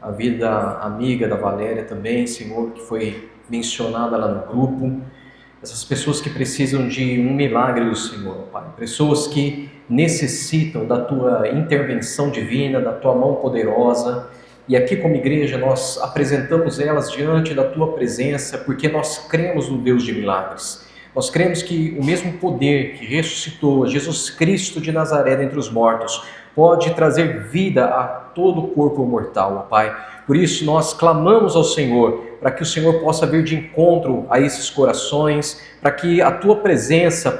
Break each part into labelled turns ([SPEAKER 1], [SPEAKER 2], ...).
[SPEAKER 1] a vida amiga da Valéria também, Senhor, que foi mencionada lá no grupo. Essas pessoas que precisam de um milagre do Senhor, Pai. Pessoas que necessitam da Tua intervenção divina, da Tua mão poderosa. E aqui como igreja nós apresentamos elas diante da Tua presença, porque nós cremos no Deus de milagres. Nós cremos que o mesmo poder que ressuscitou Jesus Cristo de Nazaré dentre os mortos pode trazer vida a todo o corpo mortal, ó Pai. Por isso nós clamamos ao Senhor, para que o Senhor possa vir de encontro a esses corações, para que a Tua presença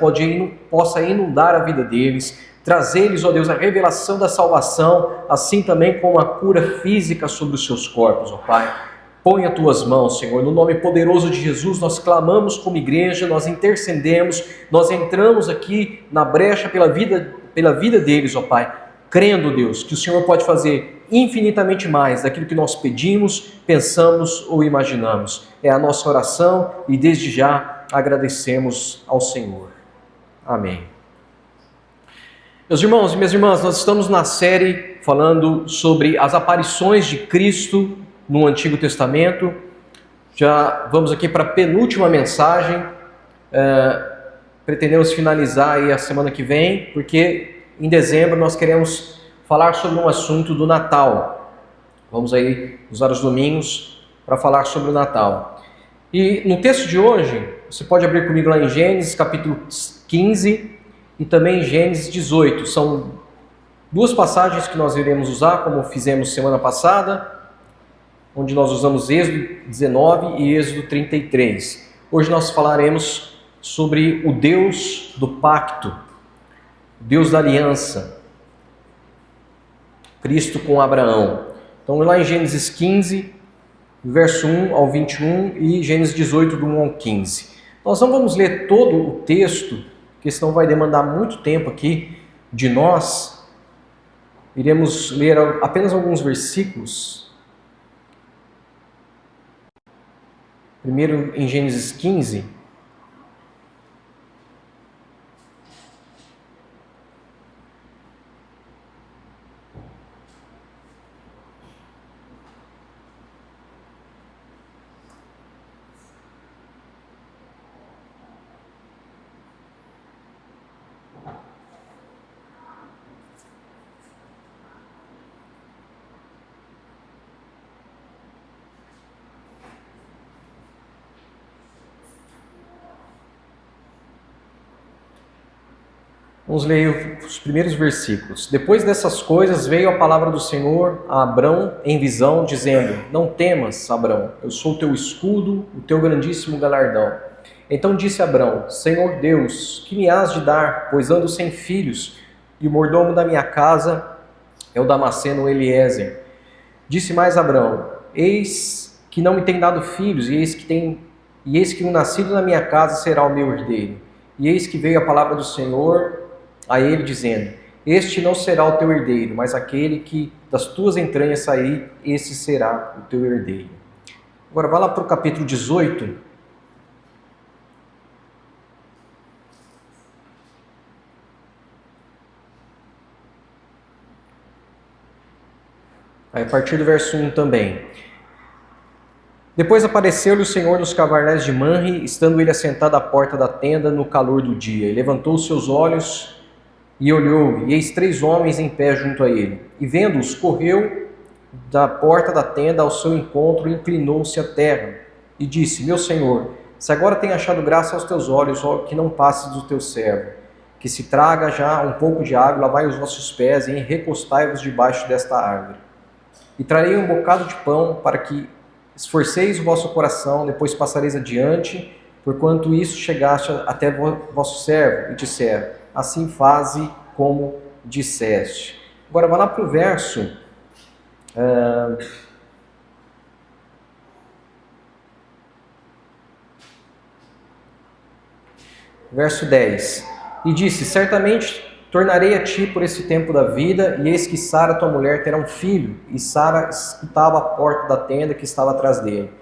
[SPEAKER 1] possa inundar a vida deles, trazer-lhes, ó Deus, a revelação da salvação, assim também como a cura física sobre os seus corpos, ó Pai. Põe as Tuas mãos, Senhor, no nome poderoso de Jesus, nós clamamos como igreja, nós intercedemos, nós entramos aqui na brecha pela vida deles, ó Pai, crendo, Deus, que o Senhor pode fazer infinitamente mais daquilo que nós pedimos, pensamos ou imaginamos. É a nossa oração e desde já agradecemos ao Senhor. Amém. Meus irmãos e minhas irmãs, nós estamos na série falando sobre as aparições de Cristo no Antigo Testamento. Já vamos aqui para a penúltima mensagem. Pretendemos finalizar aí a semana que vem, porque em dezembro nós queremos falar sobre um assunto do Natal. Vamos aí usar os domingos para falar sobre o Natal. E no texto de hoje, você pode abrir comigo lá em Gênesis capítulo 15 e também em Gênesis 18. São duas passagens que nós iremos usar, como fizemos semana passada, onde nós usamos Êxodo 19 e Êxodo 33. Hoje nós falaremos sobre o Deus do pacto, Deus da aliança, Cristo com Abraão. Então lá em Gênesis 15, verso 1 ao 21 e Gênesis 18, do 1 ao 15. Nós não vamos ler todo o texto, porque senão vai demandar muito tempo aqui de nós. Iremos ler apenas alguns versículos. Primeiro em Gênesis 15. Vamos ler os primeiros versículos. Depois dessas coisas veio a palavra do Senhor a Abrão em visão, dizendo: Não temas, Abrão, eu sou o teu escudo, o teu grandíssimo galardão. Então disse Abrão: Senhor Deus, que me hás de dar, pois ando sem filhos, e o mordomo da minha casa é o Damasceno Eliezer. Disse mais Abrão: Eis que não me tem dado filhos, e eis que um nascido na minha casa será o meu herdeiro. E eis que veio a palavra do Senhor a ele, dizendo: Este não será o teu herdeiro, mas aquele que das tuas entranhas sair, esse será o teu herdeiro. Agora vá lá para o capítulo 18. Aí, a partir do verso 1 também. Depois apareceu-lhe o Senhor nos cavernais de Manre, estando ele assentado à porta da tenda no calor do dia. E levantou os seus olhos e olhou, e eis 3 homens em pé junto a ele. E vendo-os, correu da porta da tenda ao seu encontro e inclinou-se à terra. E disse: Meu Senhor, se agora tem achado graça aos teus olhos, que não passes do teu servo, que se traga já um pouco de água, lavai os vossos pés e recostai-vos debaixo desta árvore. E trarei um bocado de pão, para que esforceis o vosso coração, depois passareis adiante, porquanto isso chegaste até vosso servo, e disseram: Assim faze como disseste. Agora vá lá para o verso verso 10. E disse: Certamente tornarei a ti por esse tempo da vida, e eis que Sara, tua mulher, terá um filho. E Sara escutava a porta da tenda que estava atrás dele.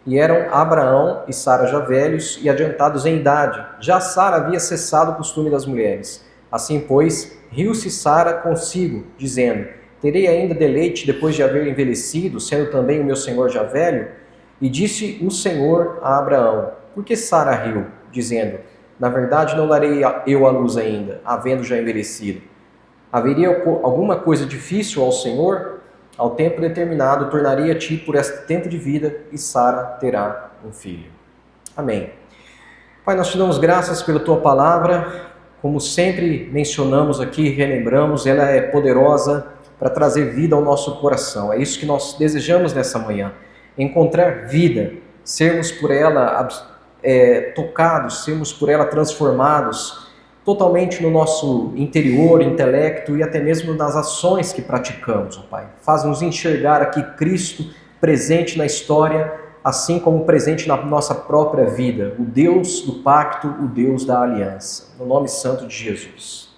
[SPEAKER 1] E eram Abraão e Sara já velhos e adiantados em idade. Já Sara havia cessado o costume das mulheres. Assim, pois, riu-se Sara consigo, dizendo: Terei ainda deleite depois de haver envelhecido, sendo também o meu senhor já velho? E disse o Senhor a Abraão: por que Sara riu, dizendo: na verdade não darei eu a luz ainda, havendo já envelhecido? Haveria alguma coisa difícil ao Senhor? Ao tempo determinado, tornarei a ti por este tempo de vida, e Sara terá um filho. Amém. Pai, nós te damos graças pela tua palavra. Como sempre mencionamos aqui, relembramos, ela é poderosa para trazer vida ao nosso coração. É isso que nós desejamos nessa manhã. Encontrar vida, sermos por ela tocados, sermos por ela transformados totalmente no nosso interior, intelecto e até mesmo nas ações que praticamos, ó Pai. Faz-nos enxergar aqui Cristo presente na história, assim como presente na nossa própria vida, o Deus do pacto, o Deus da aliança. No nome santo de Jesus.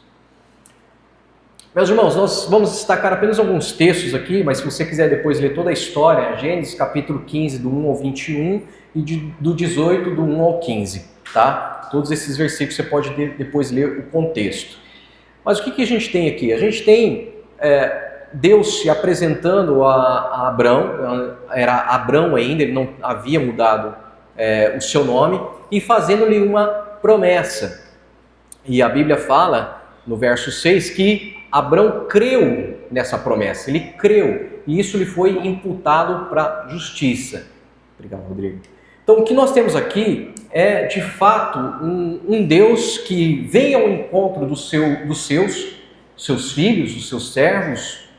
[SPEAKER 1] Meus irmãos, nós vamos destacar apenas alguns textos aqui, mas se você quiser depois ler toda a história, Gênesis capítulo 15, do 1 ao 21 e do 18, do 1 ao 15, tá? Todos esses versículos você pode depois ler o contexto. Mas o que a gente tem aqui? A gente tem Deus se apresentando a Abrão, era Abrão ainda, ele não havia mudado o seu nome, e fazendo-lhe uma promessa. E a Bíblia fala, no verso 6, que Abrão creu nessa promessa, ele creu, e isso lhe foi imputado para justiça. Obrigado, Rodrigo. Então, o que nós temos aqui é, de fato, um Deus que vem ao encontro dos seus filhos, dos seus servos,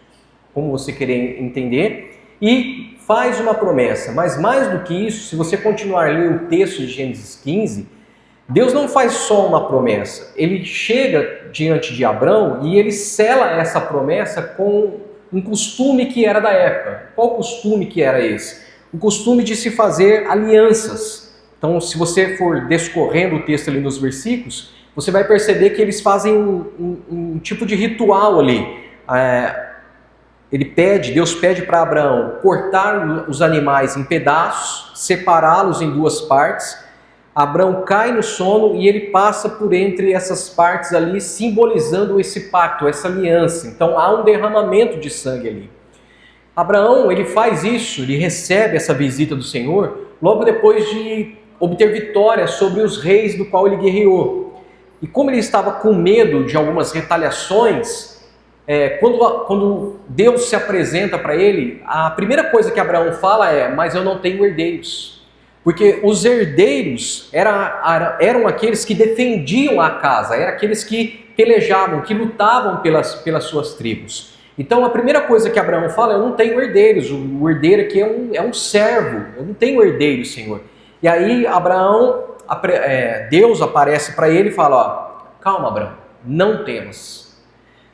[SPEAKER 1] como você querer entender, e faz uma promessa. Mas mais do que isso, se você continuar a ler o texto de Gênesis 15, Deus não faz só uma promessa, ele chega diante de Abrão e ele sela essa promessa com um costume que era da época. Qual costume que era esse? O costume de se fazer alianças. Então, se você for descorrendo o texto ali nos versículos, você vai perceber que eles fazem um tipo de ritual ali. Deus pede para Abraão cortar os animais em pedaços, separá-los em duas partes. Abraão cai no sono e ele passa por entre essas partes ali, simbolizando esse pacto, essa aliança. Então há um derramamento de sangue ali. Abraão, ele faz isso, ele recebe essa visita do Senhor logo depois de obter vitória sobre os reis do qual ele guerreou. E como ele estava com medo de algumas retaliações, quando Deus se apresenta para ele, a primeira coisa que Abraão fala é: mas eu não tenho herdeiros. Porque os herdeiros eram aqueles que defendiam a casa, eram aqueles que pelejavam, que lutavam pelas suas tribos. Então a primeira coisa que Abraão fala: eu não tenho herdeiros, o herdeiro aqui é um servo, eu não tenho herdeiro, Senhor. E aí Deus aparece para ele e fala: ó, calma, Abraão, não temas.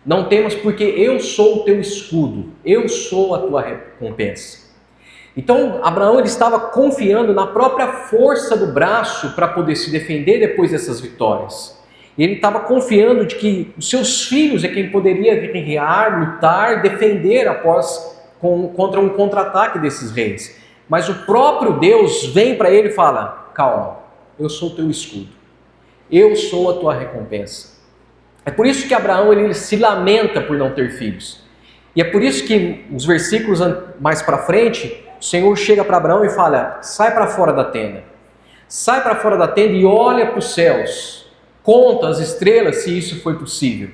[SPEAKER 1] Não temas, porque eu sou o teu escudo, eu sou a tua recompensa. Então Abraão ele estava confiando na própria força do braço para poder se defender depois dessas vitórias. Ele estava confiando de que os seus filhos é quem poderia guerrear, lutar, defender contra um contra-ataque desses reis. Mas o próprio Deus vem para ele e fala: calma, eu sou o teu escudo, eu sou a tua recompensa. É por isso que Abraão ele se lamenta por não ter filhos. E é por isso que os versículos mais para frente, o Senhor chega para Abraão e fala: sai para fora da tenda. Sai para fora da tenda e olha para os céus. Conta as estrelas se isso foi possível.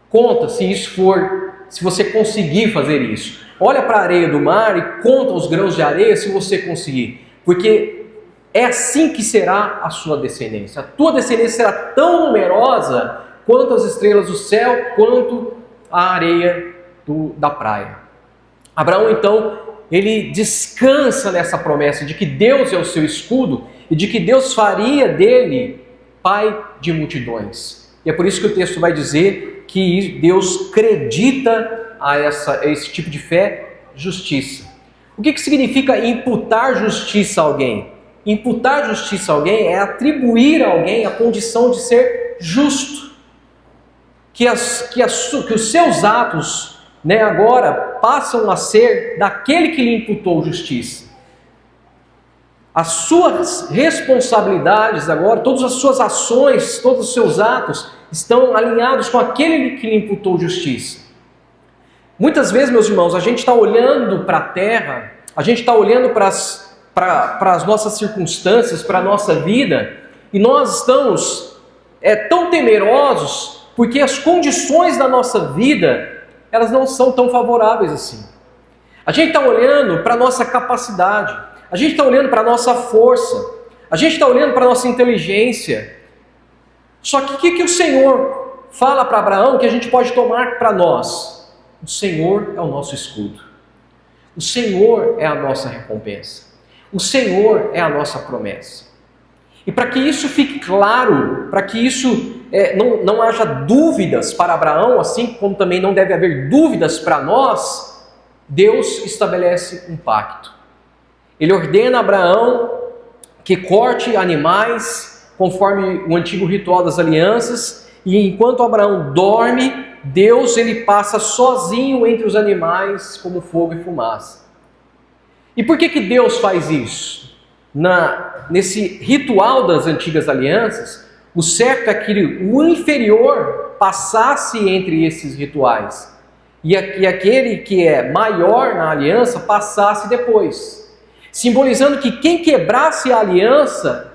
[SPEAKER 1] Conta se você conseguir fazer isso. Olha para a areia do mar e conta os grãos de areia se você conseguir. Porque é assim que será a sua descendência. A tua descendência será tão numerosa quanto as estrelas do céu, quanto a areia da praia. Abraão então, ele descansa nessa promessa de que Deus é o seu escudo e de que Deus faria dele pai de multidões. E é por isso que o texto vai dizer que Deus acredita a esse tipo de fé justiça. O que significa imputar justiça a alguém? Imputar justiça a alguém é atribuir a alguém a condição de ser justo. Que os seus atos agora passam a ser daquele que lhe imputou justiça. As suas responsabilidades agora, todas as suas ações, todos os seus atos estão alinhados com aquele que lhe imputou justiça. Muitas vezes, meus irmãos, a gente está olhando para a terra, a gente está olhando para as nossas circunstâncias, para a nossa vida, e nós estamos tão temerosos porque as condições da nossa vida, elas não são tão favoráveis assim. A gente está olhando para a nossa capacidade, a gente está olhando para a nossa força, a gente está olhando para a nossa inteligência. Só que o que o Senhor fala para Abraão que a gente pode tomar para nós? O Senhor é o nosso escudo. O Senhor é a nossa recompensa. O Senhor é a nossa promessa. E para que isso fique claro, para que isso não haja dúvidas para Abraão, assim como também não deve haver dúvidas para nós, Deus estabelece um pacto. Ele ordena a Abraão que corte animais conforme o antigo ritual das alianças, e enquanto Abraão dorme, Deus ele passa sozinho entre os animais como fogo e fumaça. E por que Deus faz isso? Nesse ritual das antigas alianças, o certo é que o inferior passasse entre esses rituais e aquele que é maior na aliança passasse depois, simbolizando que quem quebrasse a aliança,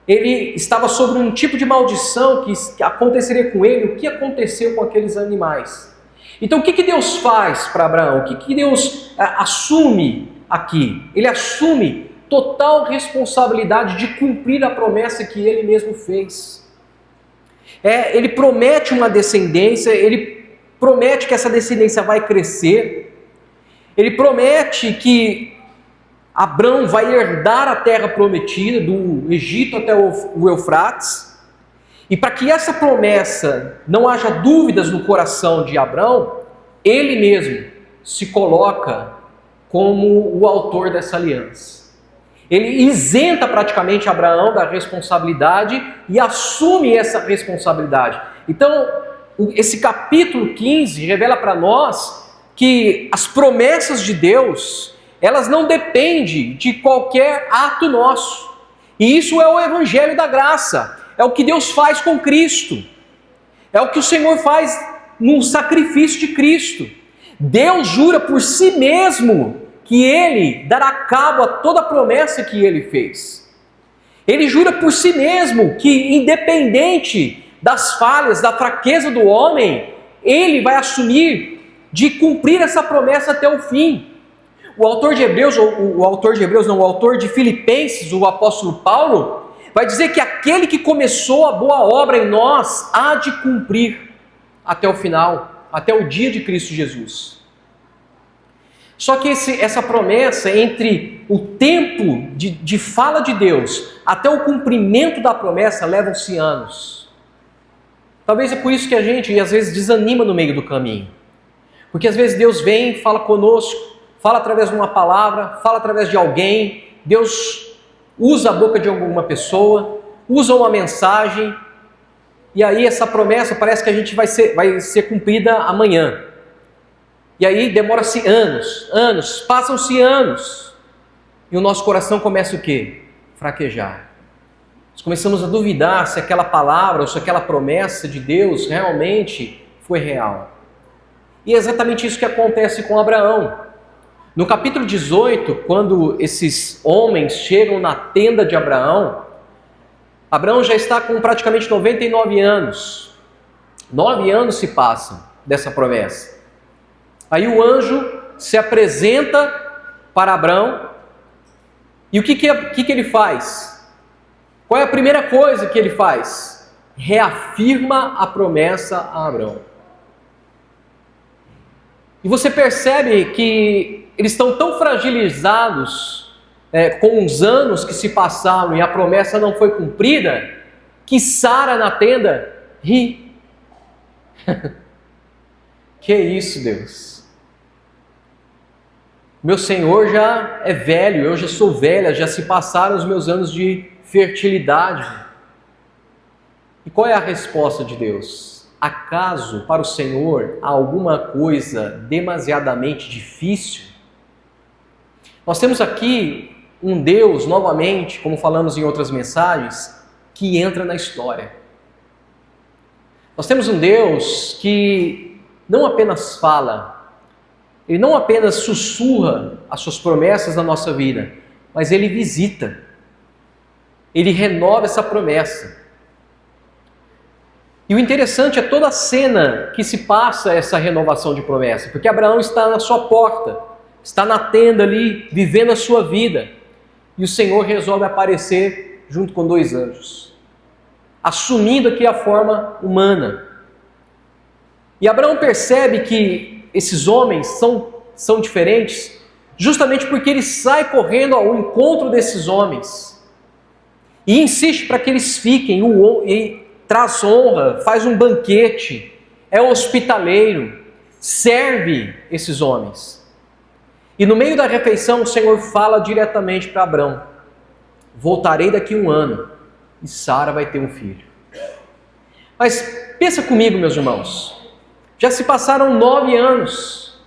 [SPEAKER 1] ele estava sobre um tipo de maldição que aconteceria com ele, o que aconteceu com aqueles animais. Então o que Deus faz para Abraão? O que Deus assume aqui? Ele assume total responsabilidade de cumprir a promessa que ele mesmo fez. Ele promete uma descendência, ele promete que essa descendência vai crescer, ele promete que Abrão vai herdar a terra prometida, do Egito até o Eufrates, e para que essa promessa não haja dúvidas no coração de Abrão, ele mesmo se coloca como o autor dessa aliança. Ele isenta praticamente Abraão da responsabilidade e assume essa responsabilidade. Então, esse capítulo 15 revela para nós que as promessas de Deus, elas não dependem de qualquer ato nosso. E isso é o Evangelho da Graça. É o que Deus faz com Cristo. É o que o Senhor faz no sacrifício de Cristo. Deus jura por si mesmo que Ele dará cabo a toda a promessa que Ele fez. Ele jura por si mesmo que, independente das falhas, da fraqueza do homem, Ele vai assumir de cumprir essa promessa até o fim. O autor de Filipenses, o apóstolo Paulo, vai dizer que aquele que começou a boa obra em nós há de cumprir até o final, até o dia de Cristo Jesus. Só que essa promessa, entre o tempo de fala de Deus até o cumprimento da promessa, levam-se anos. Talvez é por isso que a gente às vezes desanima no meio do caminho. Porque às vezes Deus vem e fala conosco, fala através de uma palavra, fala através de alguém, Deus usa a boca de alguma pessoa, usa uma mensagem, e aí essa promessa parece que a gente vai ser cumprida amanhã. E aí demora-se anos, passam-se anos, e o nosso coração começa o quê? Fraquejar. Nós começamos a duvidar se aquela palavra, ou se aquela promessa de Deus realmente foi real. E é exatamente isso que acontece com Abraão. No capítulo 18, quando esses homens chegam na tenda de Abraão, Abraão já está com praticamente 99 anos. 9 anos se passam dessa promessa. Aí o anjo se apresenta para Abraão, e o que ele faz? Qual é a primeira coisa que ele faz? Reafirma a promessa a Abraão. E você percebe que eles estão tão fragilizados com os anos que se passaram e a promessa não foi cumprida, que Sara na tenda ri. Que isso, Deus? Meu Senhor já é velho, eu já sou velha, já se passaram os meus anos de fertilidade. E qual é a resposta de Deus? Acaso para o Senhor há alguma coisa demasiadamente difícil? Nós temos aqui um Deus, novamente, como falamos em outras mensagens, que entra na história. Nós temos um Deus que não apenas fala, Ele não apenas sussurra as suas promessas na nossa vida, mas Ele visita. Ele renova essa promessa. E o interessante é toda a cena que se passa essa renovação de promessa, porque Abraão está na sua porta, está na tenda ali, vivendo a sua vida, e o Senhor resolve aparecer junto com 2 anjos, assumindo aqui a forma humana. E Abraão percebe que esses homens são diferentes, justamente porque ele sai correndo ao encontro desses homens, e insiste para que eles fiquem, e traz honra, faz um banquete, é hospitaleiro, serve esses homens. E no meio da refeição o Senhor fala diretamente para Abraão: voltarei daqui 1 ano e Sara vai ter um filho. Mas pensa comigo, meus irmãos, já se passaram 9 anos.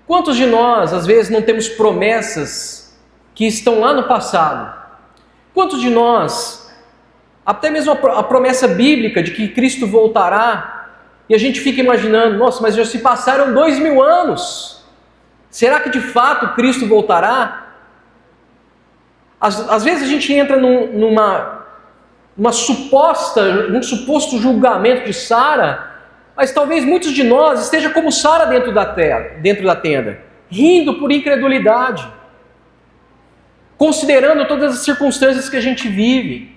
[SPEAKER 1] Quantos de nós às vezes não temos promessas que estão lá no passado? Quantos de nós, até mesmo a promessa bíblica de que Cristo voltará, e a gente fica imaginando: nossa, mas já se passaram 2000 anos, será que de fato Cristo voltará? Às vezes a gente entra num suposto julgamento de Sara, mas talvez muitos de nós estejam como Sara dentro da tenda, rindo por incredulidade, considerando todas as circunstâncias que a gente vive,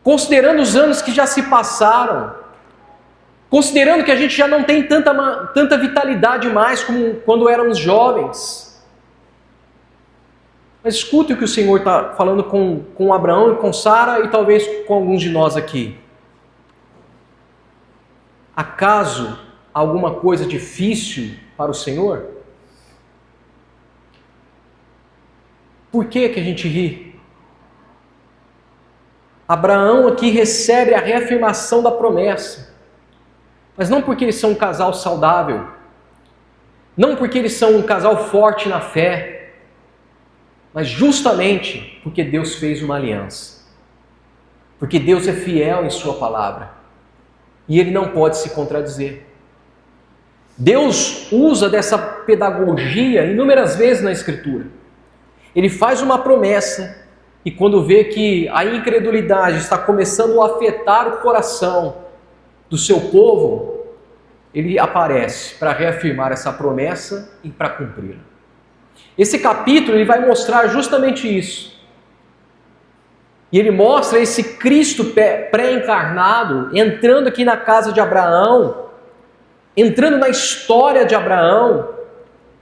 [SPEAKER 1] considerando os anos que já se passaram, considerando que a gente já não tem tanta vitalidade mais como quando éramos jovens. Mas escute o que o Senhor está falando com Abraão e com Sara, e talvez com alguns de nós aqui. Acaso há alguma coisa difícil para o Senhor? Por que a gente ri? Abraão aqui recebe a reafirmação da promessa, mas não porque eles são um casal saudável, não porque eles são um casal forte na fé, mas justamente porque Deus fez uma aliança, porque Deus é fiel em sua palavra, e Ele não pode se contradizer. Deus usa dessa pedagogia inúmeras vezes na Escritura. Ele faz uma promessa, e quando vê que a incredulidade está começando a afetar o coração do seu povo, Ele aparece para reafirmar essa promessa e para cumpri-la. Esse capítulo ele vai mostrar justamente isso. E ele mostra esse Cristo pré-encarnado entrando aqui na casa de Abraão, entrando na história de Abraão,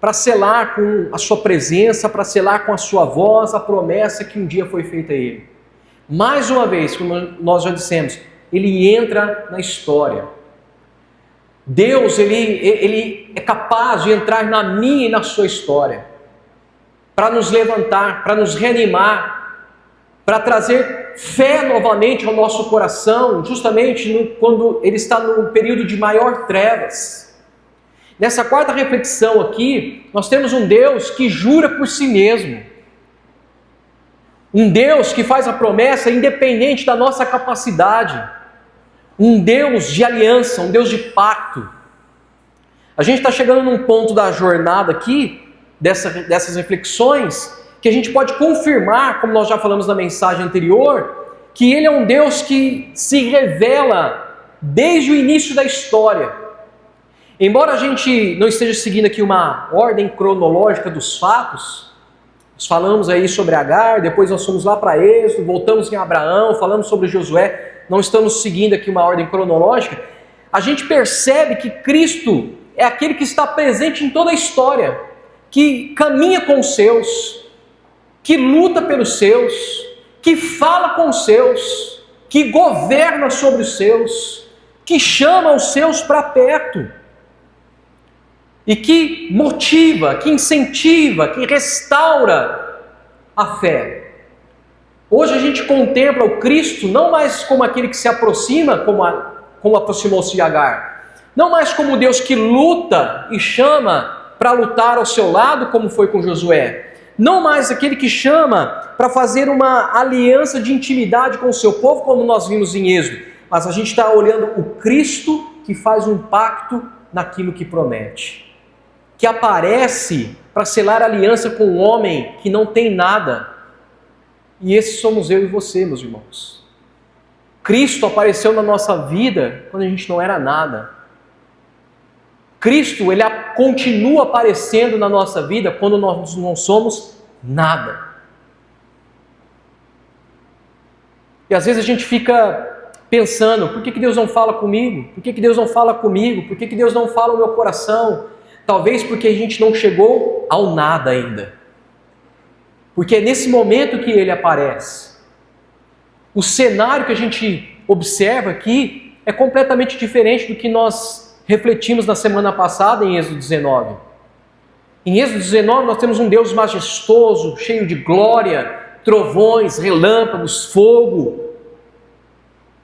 [SPEAKER 1] para selar com a sua presença, para selar com a sua voz a promessa que um dia foi feita a ele. Mais uma vez, como nós já dissemos, ele entra na história. Deus ele é capaz de entrar na minha e na sua história, para nos levantar, para nos reanimar, para trazer fé novamente ao nosso coração, justamente quando ele está num período de maior trevas. Nessa quarta reflexão aqui, nós temos um Deus que jura por si mesmo, um Deus que faz a promessa independente da nossa capacidade, um Deus de aliança, um Deus de pacto. A gente está chegando num ponto da jornada aqui, dessas reflexões, que a gente pode confirmar, como nós já falamos na mensagem anterior, que Ele é um Deus que se revela desde o início da história. Embora a gente não esteja seguindo aqui uma ordem cronológica dos fatos, nós falamos aí sobre Agar, depois nós fomos lá para Êxodo, voltamos em Abraão, falamos sobre Josué, não estamos seguindo aqui uma ordem cronológica, a gente percebe que Cristo é aquele que está presente em toda a história, que caminha com os seus, que luta pelos seus, que fala com os seus, que governa sobre os seus, que chama os seus para perto, e que motiva, que incentiva, que restaura a fé. Hoje a gente contempla o Cristo não mais como aquele que se aproxima, como aproximou-se de Agar, não mais como Deus que luta e chama para lutar ao seu lado, como foi com Josué, não mais aquele que chama para fazer uma aliança de intimidade com o seu povo, como nós vimos em Êxodo, mas a gente está olhando o Cristo que faz um pacto naquilo que promete. que aparece para selar aliança com um homem que não tem nada. E esses somos eu e você, meus irmãos. Cristo apareceu na nossa vida quando a gente não era nada. Cristo, ele continua aparecendo na nossa vida quando nós não somos nada. E às vezes a gente fica pensando, por que Deus não fala comigo? Por que Deus não fala comigo? Por que Deus não fala no meu coração? Talvez porque a gente não chegou ao nada ainda. Porque é nesse momento que ele aparece. O cenário que a gente observa aqui é completamente diferente do que nós refletimos na semana passada em Êxodo 19. Em Êxodo 19 nós temos um Deus majestoso, cheio de glória, trovões, relâmpagos, fogo.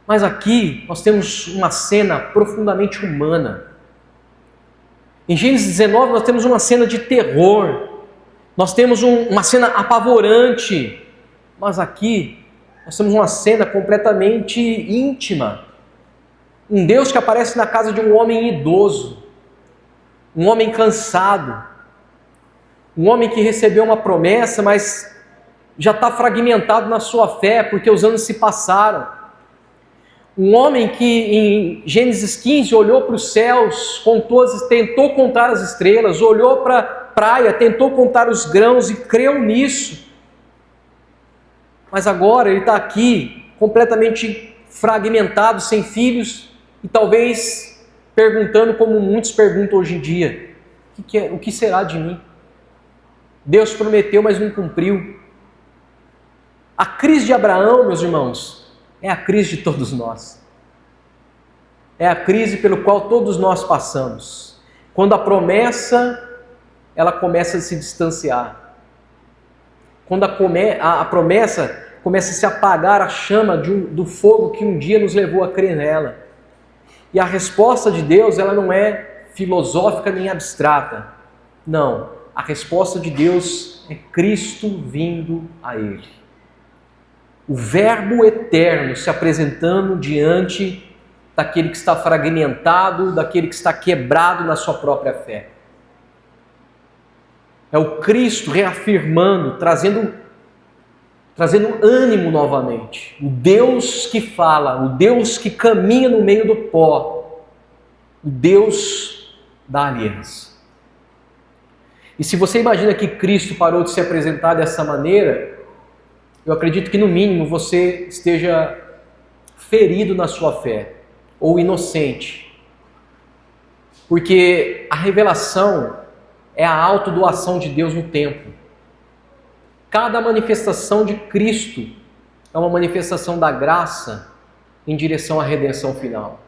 [SPEAKER 1] Mas aqui nós temos uma cena profundamente humana. Em Gênesis 19 nós temos uma cena de terror, nós temos uma cena apavorante, mas aqui nós temos uma cena completamente íntima. Um Deus que aparece na casa de um homem idoso, um homem cansado, um homem que recebeu uma promessa, mas já está fragmentado na sua fé, porque os anos se passaram. Um homem que em Gênesis 15 olhou para os céus, tentou contar as estrelas, olhou para a praia, tentou contar os grãos e creu nisso. Mas agora ele está aqui completamente fragmentado, sem filhos, e talvez perguntando como muitos perguntam hoje em dia, o que será de mim? Deus prometeu, mas não cumpriu. A crise de Abraão, meus irmãos, é a crise de todos nós. É a crise pelo qual todos nós passamos. Quando a promessa, ela começa a se distanciar. Quando a promessa começa a se apagar a chama do fogo que um dia nos levou a crer nela. E a resposta de Deus, ela não é filosófica nem abstrata. Não, a resposta de Deus é Cristo vindo a Ele. O Verbo eterno se apresentando diante daquele que está fragmentado, daquele que está quebrado na sua própria fé. É o Cristo reafirmando, trazendo ânimo novamente. O Deus que fala, o Deus que caminha no meio do pó, o Deus da aliança. E se você imagina que Cristo parou de se apresentar dessa maneira, eu acredito que no mínimo você esteja ferido na sua fé, ou inocente. Porque a revelação é a autodoação de Deus no tempo. Cada manifestação de Cristo é uma manifestação da graça em direção à redenção final.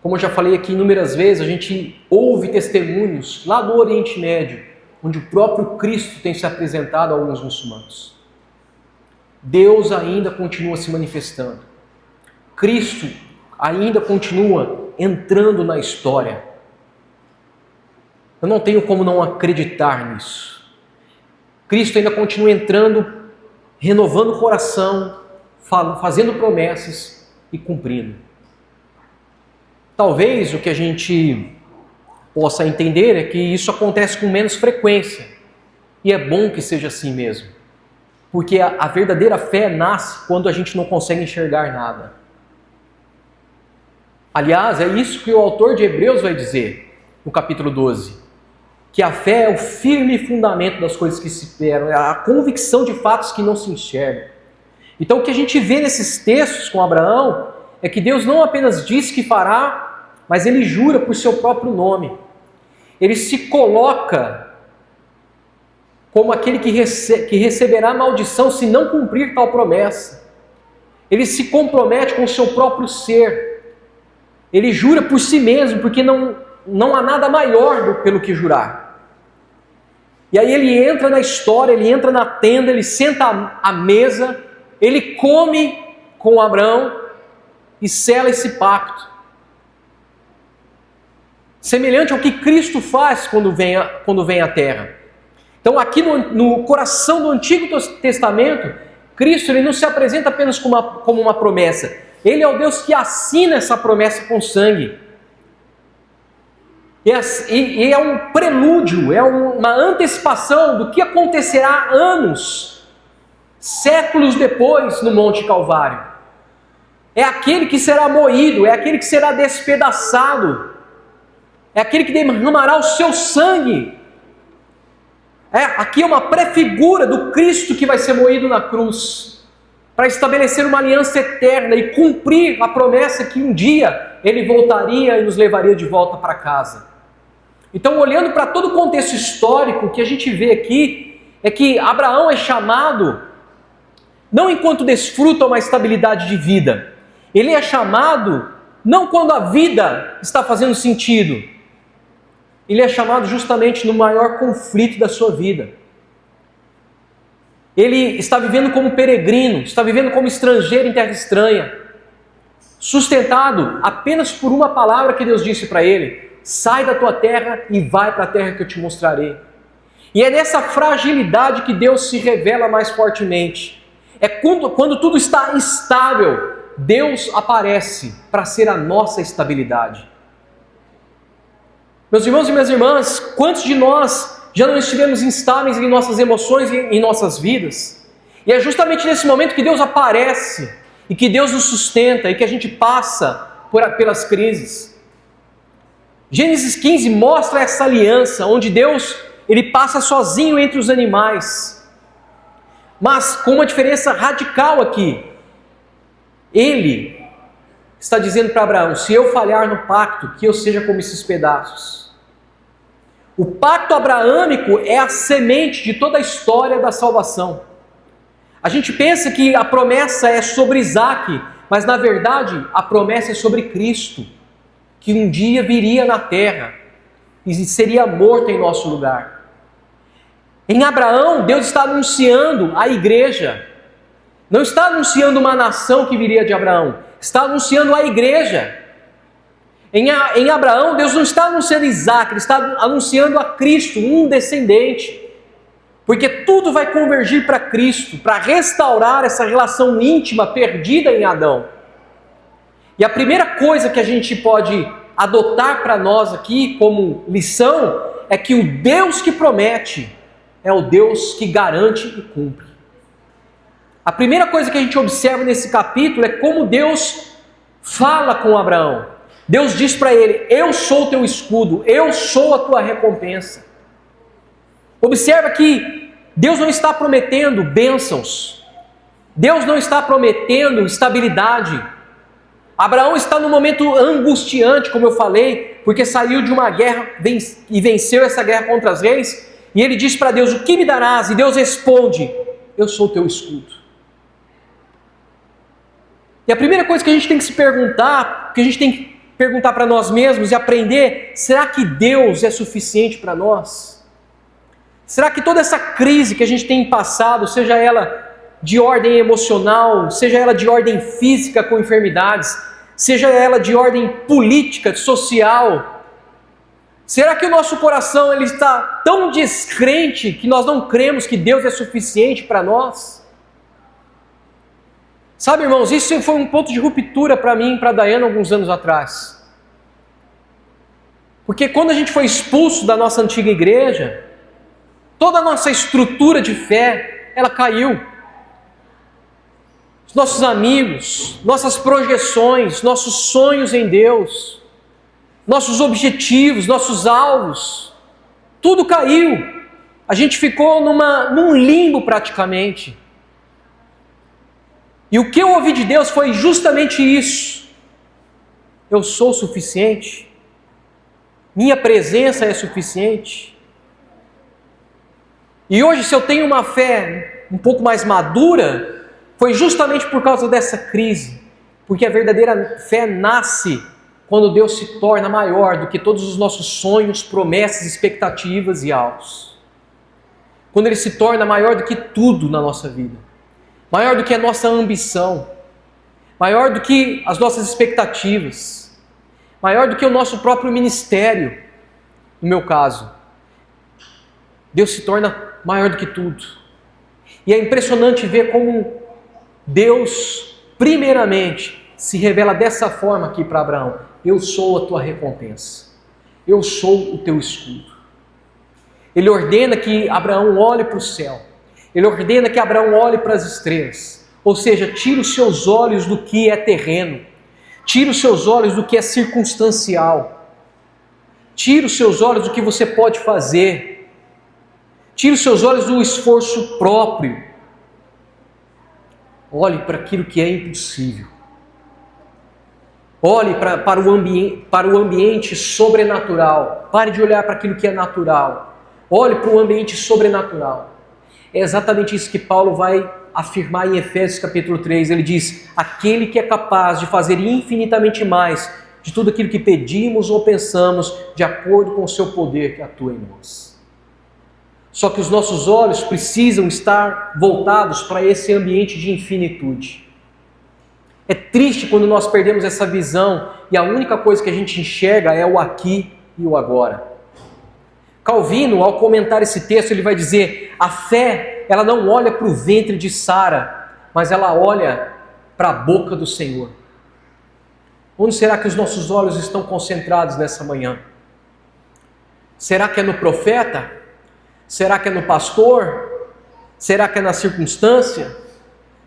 [SPEAKER 1] Como eu já falei aqui inúmeras vezes, a gente ouve testemunhos lá no Oriente Médio, onde o próprio Cristo tem se apresentado a alguns muçulmanos. Deus ainda continua se manifestando. Cristo ainda continua entrando na história. Eu não tenho como não acreditar nisso. Cristo ainda continua entrando, renovando o coração, fazendo promessas e cumprindo. Talvez o que a gente possa entender é que isso acontece com menos frequência. E é bom que seja assim mesmo. Porque a verdadeira fé nasce quando a gente não consegue enxergar nada. Aliás, é isso que o autor de Hebreus vai dizer no capítulo 12. Que a fé é o firme fundamento das coisas que se esperam, é a convicção de fatos que não se enxergam. Então o que a gente vê nesses textos com Abraão é que Deus não apenas diz que fará, mas ele jura por seu próprio nome. Ele se coloca como aquele que receberá maldição se não cumprir tal promessa. Ele se compromete com o seu próprio ser. Ele jura por si mesmo, porque não há nada maior pelo que jurar. E aí ele entra na história, ele entra na tenda, ele senta à mesa, ele come com Abraão e sela esse pacto. Semelhante ao que Cristo faz quando vem à terra. Então aqui no coração do Antigo Testamento, Cristo ele não se apresenta apenas como uma promessa. Ele é o Deus que assina essa promessa com sangue. E é um prelúdio, é uma antecipação do que acontecerá anos, séculos depois no Monte Calvário. É aquele que será moído, é aquele que será despedaçado, é aquele que derramará o seu sangue. Aqui é uma prefigura do Cristo que vai ser moído na cruz, para estabelecer uma aliança eterna e cumprir a promessa que um dia Ele voltaria e nos levaria de volta para casa. Então, olhando para todo o contexto histórico, o que a gente vê aqui é que Abraão é chamado, não enquanto desfruta uma estabilidade de vida, ele é chamado não quando a vida está fazendo sentido, ele é chamado justamente no maior conflito da sua vida. Ele está vivendo como peregrino, está vivendo como estrangeiro em terra estranha, sustentado apenas por uma palavra que Deus disse para ele: sai da tua terra e vai para a terra que eu te mostrarei. E é nessa fragilidade que Deus se revela mais fortemente. É quando tudo está estável, Deus aparece para ser a nossa estabilidade. Meus irmãos e minhas irmãs, quantos de nós já não estivemos instáveis em nossas emoções e em nossas vidas? E é justamente nesse momento que Deus aparece e que Deus nos sustenta e que a gente passa pelas crises. Gênesis 15 mostra essa aliança, onde Deus ele passa sozinho entre os animais, mas com uma diferença radical aqui. Ele está dizendo para Abraão: se eu falhar no pacto, que eu seja como esses pedaços. O pacto abraâmico é a semente de toda a história da salvação. A gente pensa que a promessa é sobre Isaac, mas na verdade a promessa é sobre Cristo, que um dia viria na terra e seria morto em nosso lugar. Em Abraão, Deus está anunciando a igreja. Não está anunciando uma nação que viria de Abraão, está anunciando a igreja. Em Abraão, Deus não está anunciando Isaac, Ele está anunciando a Cristo, um descendente. Porque tudo vai convergir para Cristo, para restaurar essa relação íntima perdida em Adão. E a primeira coisa que a gente pode adotar para nós aqui como lição é que o Deus que promete é o Deus que garante e cumpre. A primeira coisa que a gente observa nesse capítulo é como Deus fala com Abraão. Deus diz para ele: eu sou o teu escudo, eu sou a tua recompensa. Observa que Deus não está prometendo bênçãos, Deus não está prometendo estabilidade. Abraão está num momento angustiante, como eu falei, porque saiu de uma guerra e venceu essa guerra contra os reis, e ele diz para Deus: o que me darás? E Deus responde: eu sou o teu escudo. E a primeira coisa que a gente tem que se perguntar, que a gente tem que perguntar para nós mesmos e aprender: será que Deus é suficiente para nós? Será que toda essa crise que a gente tem passado, seja ela de ordem emocional, seja ela de ordem física com enfermidades, seja ela de ordem política, social, será que o nosso coração ele está tão descrente que nós não cremos que Deus é suficiente para nós? Sabe, irmãos, isso foi um ponto de ruptura para mim e para a Dayana alguns anos atrás. Porque quando a gente foi expulso da nossa antiga igreja, toda a nossa estrutura de fé, ela caiu. Os nossos amigos, nossas projeções, nossos sonhos em Deus, nossos objetivos, nossos alvos, tudo caiu. A gente ficou num limbo praticamente. E o que eu ouvi de Deus foi justamente isso: eu sou suficiente, minha presença é suficiente. E hoje, se eu tenho uma fé um pouco mais madura, foi justamente por causa dessa crise, porque a verdadeira fé nasce quando Deus se torna maior do que todos os nossos sonhos, promessas, expectativas e alvos. Quando Ele se torna maior do que tudo na nossa vida, maior do que a nossa ambição, maior do que as nossas expectativas, maior do que o nosso próprio ministério, no meu caso. Deus se torna maior do que tudo. E é impressionante ver como Deus, primeiramente, se revela dessa forma aqui para Abraão: eu sou a tua recompensa. eu sou o teu escudo. Ele ordena que Abraão olhe para o céu. Ele ordena que Abraão olhe para as estrelas. Ou seja, tira os seus olhos do que é terreno. Tira os seus olhos do que é circunstancial. Tira os seus olhos do que você pode fazer. Tira os seus olhos do esforço próprio. Olhe para aquilo que é impossível. Olhe para o ambiente sobrenatural. Pare de olhar para aquilo que é natural. Olhe para o ambiente sobrenatural. É exatamente isso que Paulo vai afirmar em Efésios capítulo 3. Ele diz: aquele que é capaz de fazer infinitamente mais de tudo aquilo que pedimos ou pensamos, de acordo com o seu poder que atua em nós. Só que os nossos olhos precisam estar voltados para esse ambiente de infinitude. É triste quando nós perdemos essa visão e a única coisa que a gente enxerga é o aqui e o agora. Calvino, ao comentar esse texto, ele vai dizer: a fé, ela não olha para o ventre de Sara, mas ela olha para a boca do Senhor. Onde será que os nossos olhos estão concentrados nessa manhã? Será que é no profeta? Será que é no pastor? Será que é na circunstância?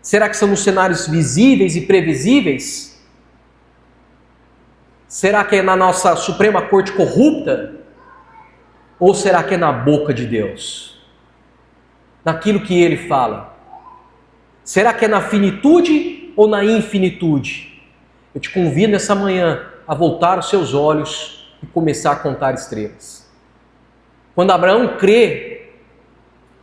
[SPEAKER 1] Será que são nos cenários visíveis e previsíveis? Será que é na nossa Suprema Corte corrupta? Ou será que é na boca de Deus? Naquilo que Ele fala? Será que é na finitude ou na infinitude? Eu te convido nessa manhã a voltar os seus olhos e começar a contar estrelas. Quando Abraão crê,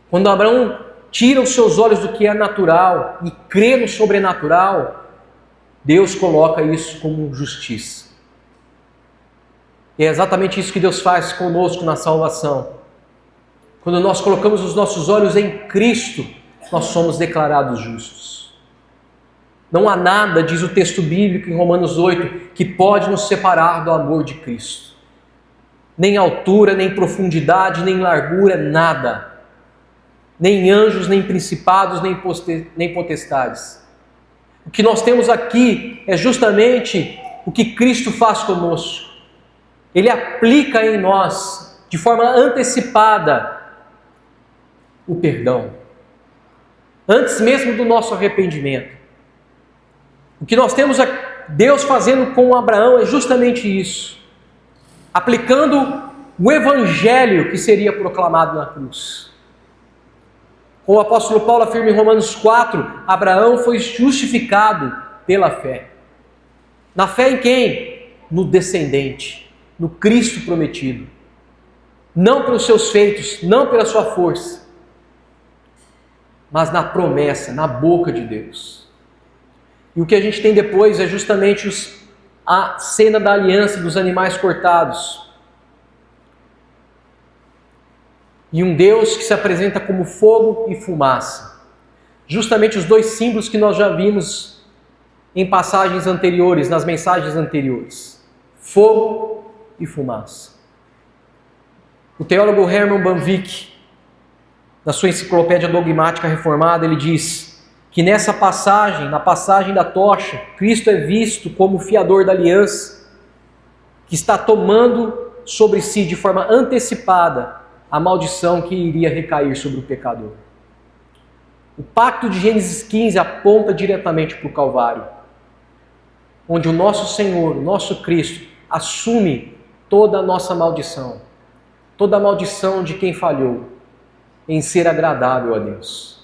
[SPEAKER 1] quando Abraão tira os seus olhos do que é natural e crê no sobrenatural, Deus coloca isso como justiça. E é exatamente isso que Deus faz conosco na salvação. Quando nós colocamos os nossos olhos em Cristo, nós somos declarados justos. Não há nada, diz o texto bíblico em Romanos 8, que pode nos separar do amor de Cristo. Nem altura, nem profundidade, nem largura, nada. Nem anjos, nem principados, nem potestades. O que nós temos aqui é justamente o que Cristo faz conosco. Ele aplica em nós, de forma antecipada, o perdão. Antes mesmo do nosso arrependimento. O que nós temos Deus fazendo com Abraão é justamente isso. Aplicando o evangelho que seria proclamado na cruz. Como o apóstolo Paulo afirma em Romanos 4, Abraão foi justificado pela fé. Na fé em quem? No descendente, no Cristo prometido. Não pelos seus feitos, não pela sua força, mas na promessa, na boca de Deus. E o que a gente tem depois é justamente a cena da aliança dos animais cortados. E um Deus que se apresenta como fogo e fumaça. Justamente os dois símbolos que nós já vimos em passagens anteriores, nas mensagens anteriores. Fogo e fumaça. O teólogo Herman Bavinck, na sua enciclopédia dogmática reformada, ele diz que nessa passagem, na passagem da tocha, Cristo é visto como o fiador da aliança, que está tomando sobre si de forma antecipada a maldição que iria recair sobre o pecador. O pacto de Gênesis 15 aponta diretamente para o Calvário, onde o nosso Senhor, o nosso Cristo, assume toda a nossa maldição, toda a maldição de quem falhou em ser agradável a Deus.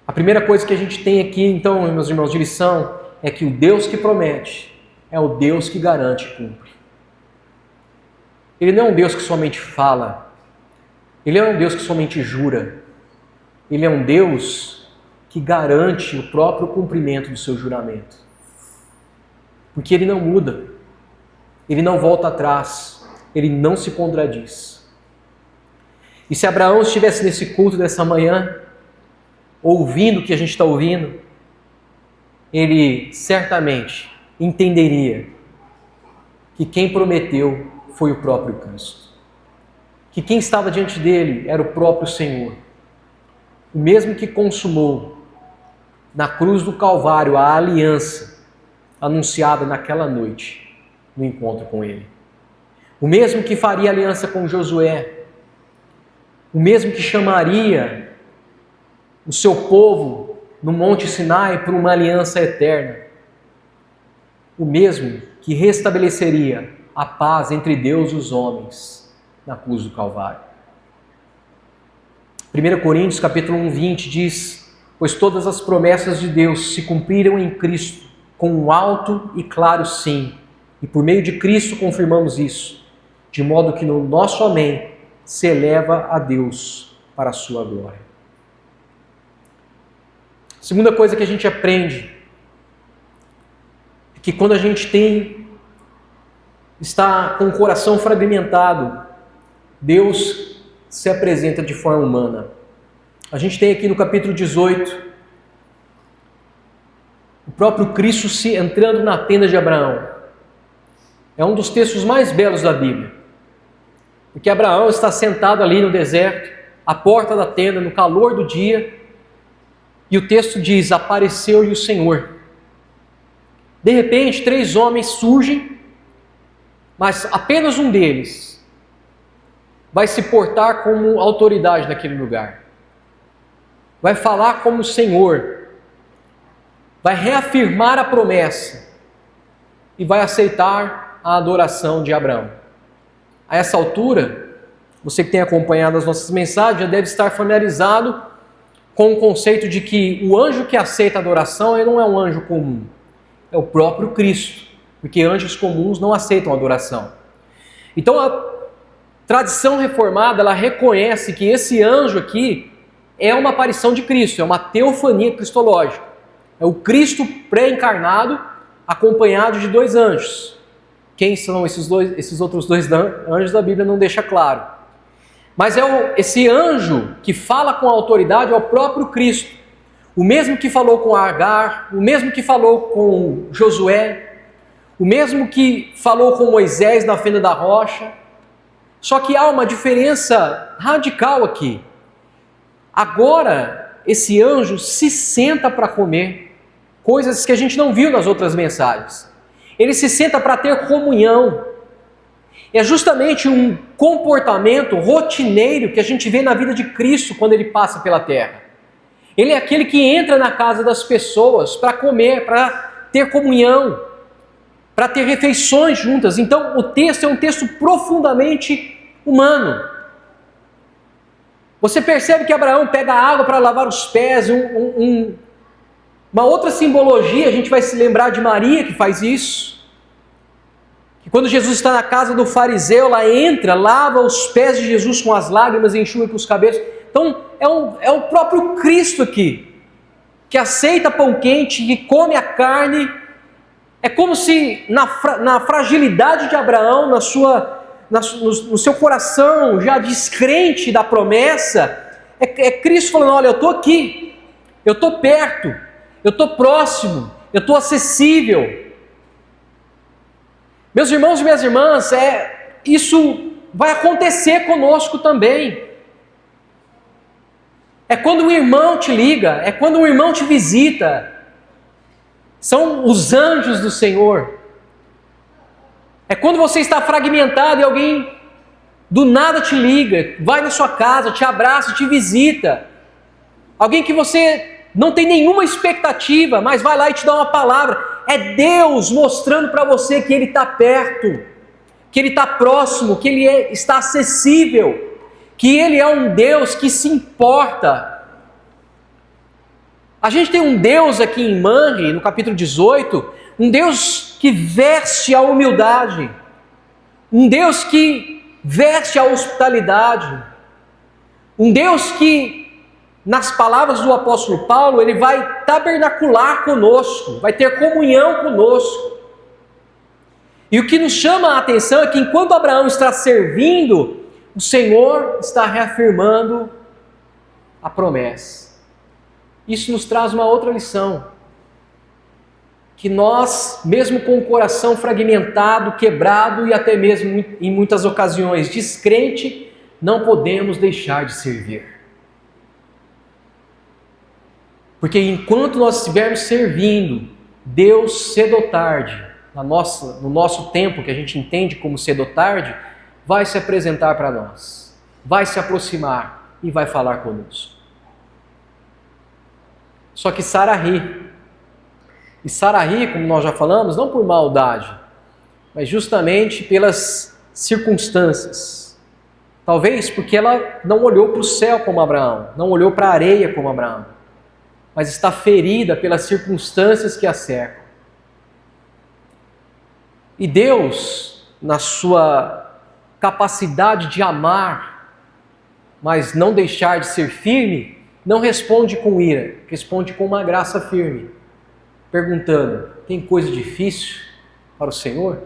[SPEAKER 1] A primeira coisa que a gente tem aqui, então, meus irmãos, de lição, é que o Deus que promete é o Deus que garante e cumpre. Ele não é um Deus que somente fala, Ele é um Deus que somente jura, Ele é um Deus que garante o próprio cumprimento do seu juramento. Porque Ele não muda, Ele não volta atrás, Ele não se contradiz. E se Abraão estivesse nesse culto dessa manhã, ouvindo o que a gente está ouvindo, ele certamente entenderia que quem prometeu foi o próprio Cristo. Que quem estava diante dele era o próprio Senhor. O mesmo que consumou na cruz do Calvário a aliança anunciada naquela noite no encontro com ele. o mesmo que faria aliança com Josué, o mesmo que chamaria o seu povo no Monte Sinai por uma aliança eterna, o mesmo que restabeleceria a paz entre Deus e os homens na cruz do Calvário. 1 Coríntios capítulo 1, 20 diz: pois todas as promessas de Deus se cumpriram em Cristo, com um alto e claro sim, e por meio de Cristo confirmamos isso, de modo que no nosso amém se eleva a Deus para a sua glória. Segunda coisa que a gente aprende é que quando a gente está com o coração fragmentado, Deus se apresenta de forma humana. A gente tem aqui no capítulo 18, o próprio Cristo se entrando na tenda de Abraão. É um dos textos mais belos da Bíblia. Porque Abraão está sentado ali no deserto, à porta da tenda, no calor do dia, e o texto diz: apareceu-lhe o Senhor. De repente, 3 homens surgem, mas apenas um deles vai se portar como autoridade naquele lugar. Vai falar como Senhor, vai reafirmar a promessa e vai aceitar a adoração de Abraão. A essa altura, você que tem acompanhado as nossas mensagens já deve estar familiarizado com o conceito de que o anjo que aceita a adoração ele não é um anjo comum, é o próprio Cristo, porque anjos comuns não aceitam adoração. Então a tradição reformada ela reconhece que esse anjo aqui é uma aparição de Cristo, é uma teofania cristológica. É o Cristo pré-encarnado acompanhado de 2 anjos. Quem são esses outros 2 anjos a Bíblia não deixa claro. Mas esse anjo que fala com autoridade é o próprio Cristo. O mesmo que falou com Agar, o mesmo que falou com Josué, o mesmo que falou com Moisés na fenda da rocha. Só que há uma diferença radical aqui. Agora, esse anjo se senta para comer, coisas que a gente não viu nas outras mensagens. Ele se senta para ter comunhão. É justamente um comportamento rotineiro que a gente vê na vida de Cristo quando ele passa pela terra. Ele é aquele que entra na casa das pessoas para comer, para ter comunhão, para ter refeições juntas. Então o texto é um texto profundamente humano. Você percebe que Abraão pega água para lavar os pés, uma outra simbologia, a gente vai se lembrar de Maria que faz isso. Que quando Jesus está na casa do fariseu, ela entra, lava os pés de Jesus com as lágrimas e enxuga com os cabelos. Então é o próprio Cristo aqui, que aceita pão quente, que come a carne. É como se na fragilidade de Abraão, no seu coração já descrente da promessa, é Cristo falando: olha, eu estou aqui, eu estou perto, eu estou próximo, eu estou acessível. Meus irmãos e minhas irmãs, isso vai acontecer conosco também. É quando um irmão te liga, é quando um irmão te visita. São os anjos do Senhor. É quando você está fragmentado e alguém do nada te liga, vai na sua casa, te abraça, te visita. Alguém que você não tem nenhuma expectativa, mas vai lá e te dá uma palavra. É Deus mostrando para você que Ele está perto, que Ele está próximo, que Ele está acessível, que Ele é um Deus que se importa. A gente tem um Deus aqui em Manre, no capítulo 18, um Deus que veste a humildade, um Deus que veste a hospitalidade, um Deus que, nas palavras do apóstolo Paulo, ele vai tabernacular conosco, vai ter comunhão conosco. E o que nos chama a atenção é que enquanto Abraão está servindo, o Senhor está reafirmando a promessa. Isso nos traz uma outra lição, que nós, mesmo com o coração fragmentado, quebrado e até mesmo em muitas ocasiões descrente, não podemos deixar de servir. Porque enquanto nós estivermos servindo, Deus cedo ou tarde, no nosso tempo que a gente entende como cedo ou tarde, vai se apresentar para nós, vai se aproximar e vai falar conosco. Só que Sara ri. E Sara ri, como nós já falamos, não por maldade, mas justamente pelas circunstâncias. Talvez porque ela não olhou para o céu como Abraão, não olhou para a areia como Abraão, mas está ferida pelas circunstâncias que a cercam. E Deus, na sua capacidade de amar, mas não deixar de ser firme, não responde com ira, responde com uma graça firme, perguntando: tem coisa difícil para o Senhor?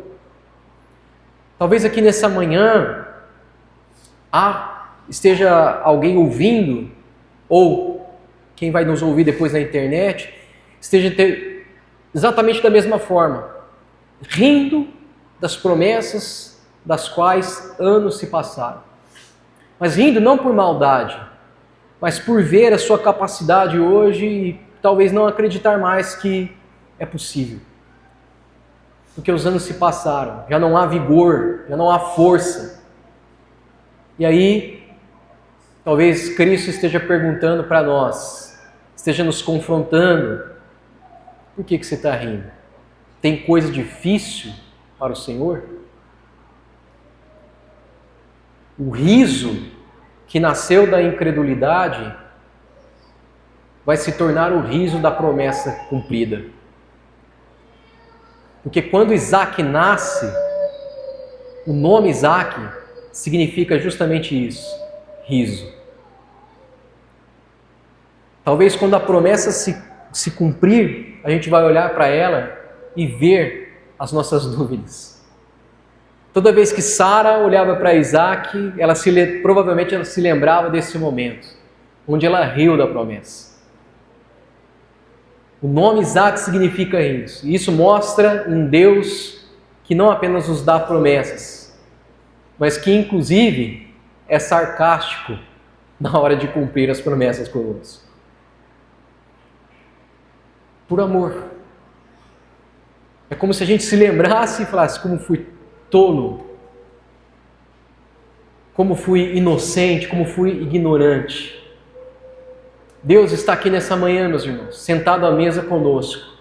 [SPEAKER 1] Talvez aqui nessa manhã esteja alguém ouvindo, ou quem vai nos ouvir depois na internet, esteja exatamente da mesma forma, rindo das promessas das quais anos se passaram. Mas rindo não por maldade, mas por ver a sua capacidade hoje e talvez não acreditar mais que é possível. Porque os anos se passaram, já não há vigor, já não há força. E aí, talvez Cristo esteja perguntando para nós, esteja nos confrontando: por que você está rindo? Tem coisa difícil para o Senhor? O riso que nasceu da incredulidade vai se tornar o riso da promessa cumprida. Porque quando Isaac nasce, o nome Isaac significa justamente isso: riso. Talvez quando a promessa se cumprir, a gente vai olhar para ela e ver as nossas dúvidas. Toda vez que Sara olhava para Isaac, provavelmente ela se lembrava desse momento, onde ela riu da promessa. O nome Isaac significa isso. E isso mostra um Deus que não apenas nos dá promessas, mas que inclusive é sarcástico na hora de cumprir as promessas conosco. Por amor. É como se a gente se lembrasse e falasse: como fui tolo, como fui inocente, como fui ignorante. Deus está aqui nessa manhã, meus irmãos, sentado à mesa conosco,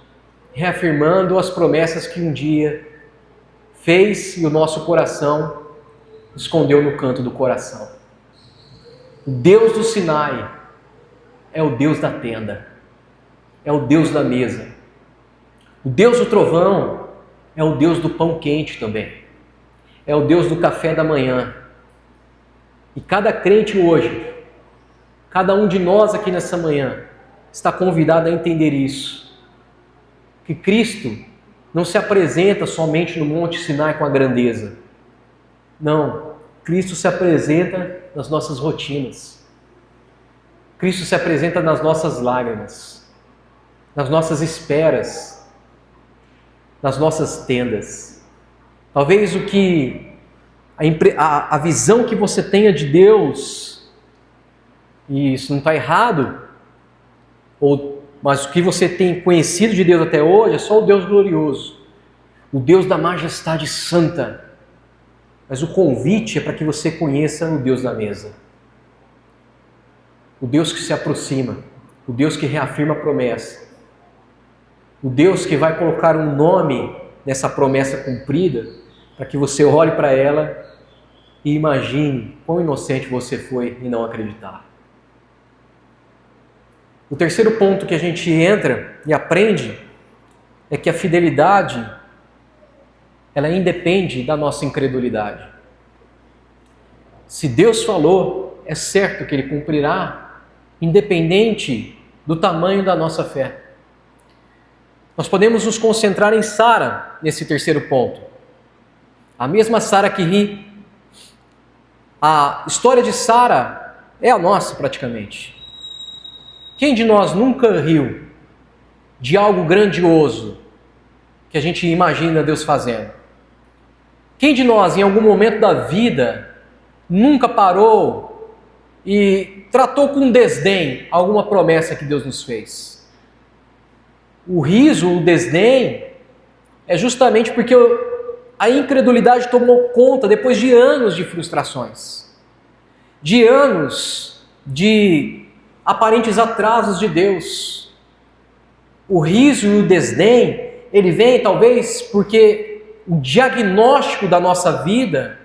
[SPEAKER 1] reafirmando as promessas que um dia fez e o nosso coração escondeu no canto do coração. O Deus do Sinai é o Deus da tenda, é o Deus da mesa. O Deus do trovão é o Deus do pão quente também, é o Deus do café da manhã. E cada crente hoje, cada um de nós aqui nessa manhã, está convidado a entender isso. Que Cristo não se apresenta somente no Monte Sinai com a grandeza. Não, Cristo se apresenta nas nossas rotinas. Cristo se apresenta nas nossas lágrimas, nas nossas esperas, nas nossas tendas. Talvez a visão que você tenha de Deus, e isso não está errado, mas o que você tem conhecido de Deus até hoje é só o Deus glorioso, o Deus da majestade santa. Mas o convite é para que você conheça o Deus da mesa, o Deus que se aproxima, o Deus que reafirma a promessa, o Deus que vai colocar um nome nessa promessa cumprida, para que você olhe para ela e imagine quão inocente você foi em não acreditar. O terceiro ponto que a gente entra e aprende é que a fidelidade, ela independe da nossa incredulidade. Se Deus falou, é certo que Ele cumprirá, independente do tamanho da nossa fé. Nós podemos nos concentrar em Sara nesse terceiro ponto. A mesma Sara que ri. A história de Sara é a nossa praticamente. Quem de nós nunca riu de algo grandioso que a gente imagina Deus fazendo? Quem de nós, em algum momento da vida, nunca parou e tratou com desdém alguma promessa que Deus nos fez? O riso, o desdém, é justamente porque A incredulidade tomou conta depois de anos de frustrações, de anos de aparentes atrasos de Deus. O riso e o desdém, ele vem talvez porque o diagnóstico da nossa vida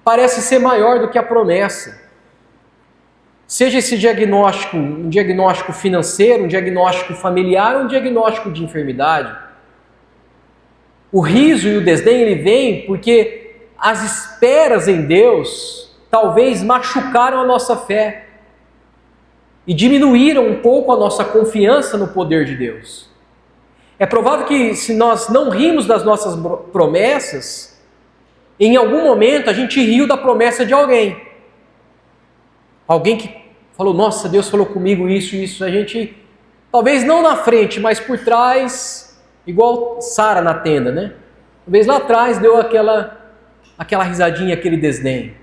[SPEAKER 1] parece ser maior do que a promessa. Seja esse diagnóstico um diagnóstico financeiro, um diagnóstico familiar ou um diagnóstico de enfermidade. O riso e o desdém, ele vem porque as esperas em Deus talvez machucaram a nossa fé e diminuíram um pouco a nossa confiança no poder de Deus. É provável que se nós não rimos das nossas promessas, em algum momento a gente riu da promessa de alguém. Alguém que falou, nossa, Deus falou comigo isso e isso. A gente, talvez não na frente, mas por trás, igual Sara na tenda, né? Talvez lá atrás deu aquela risadinha, aquele desdém.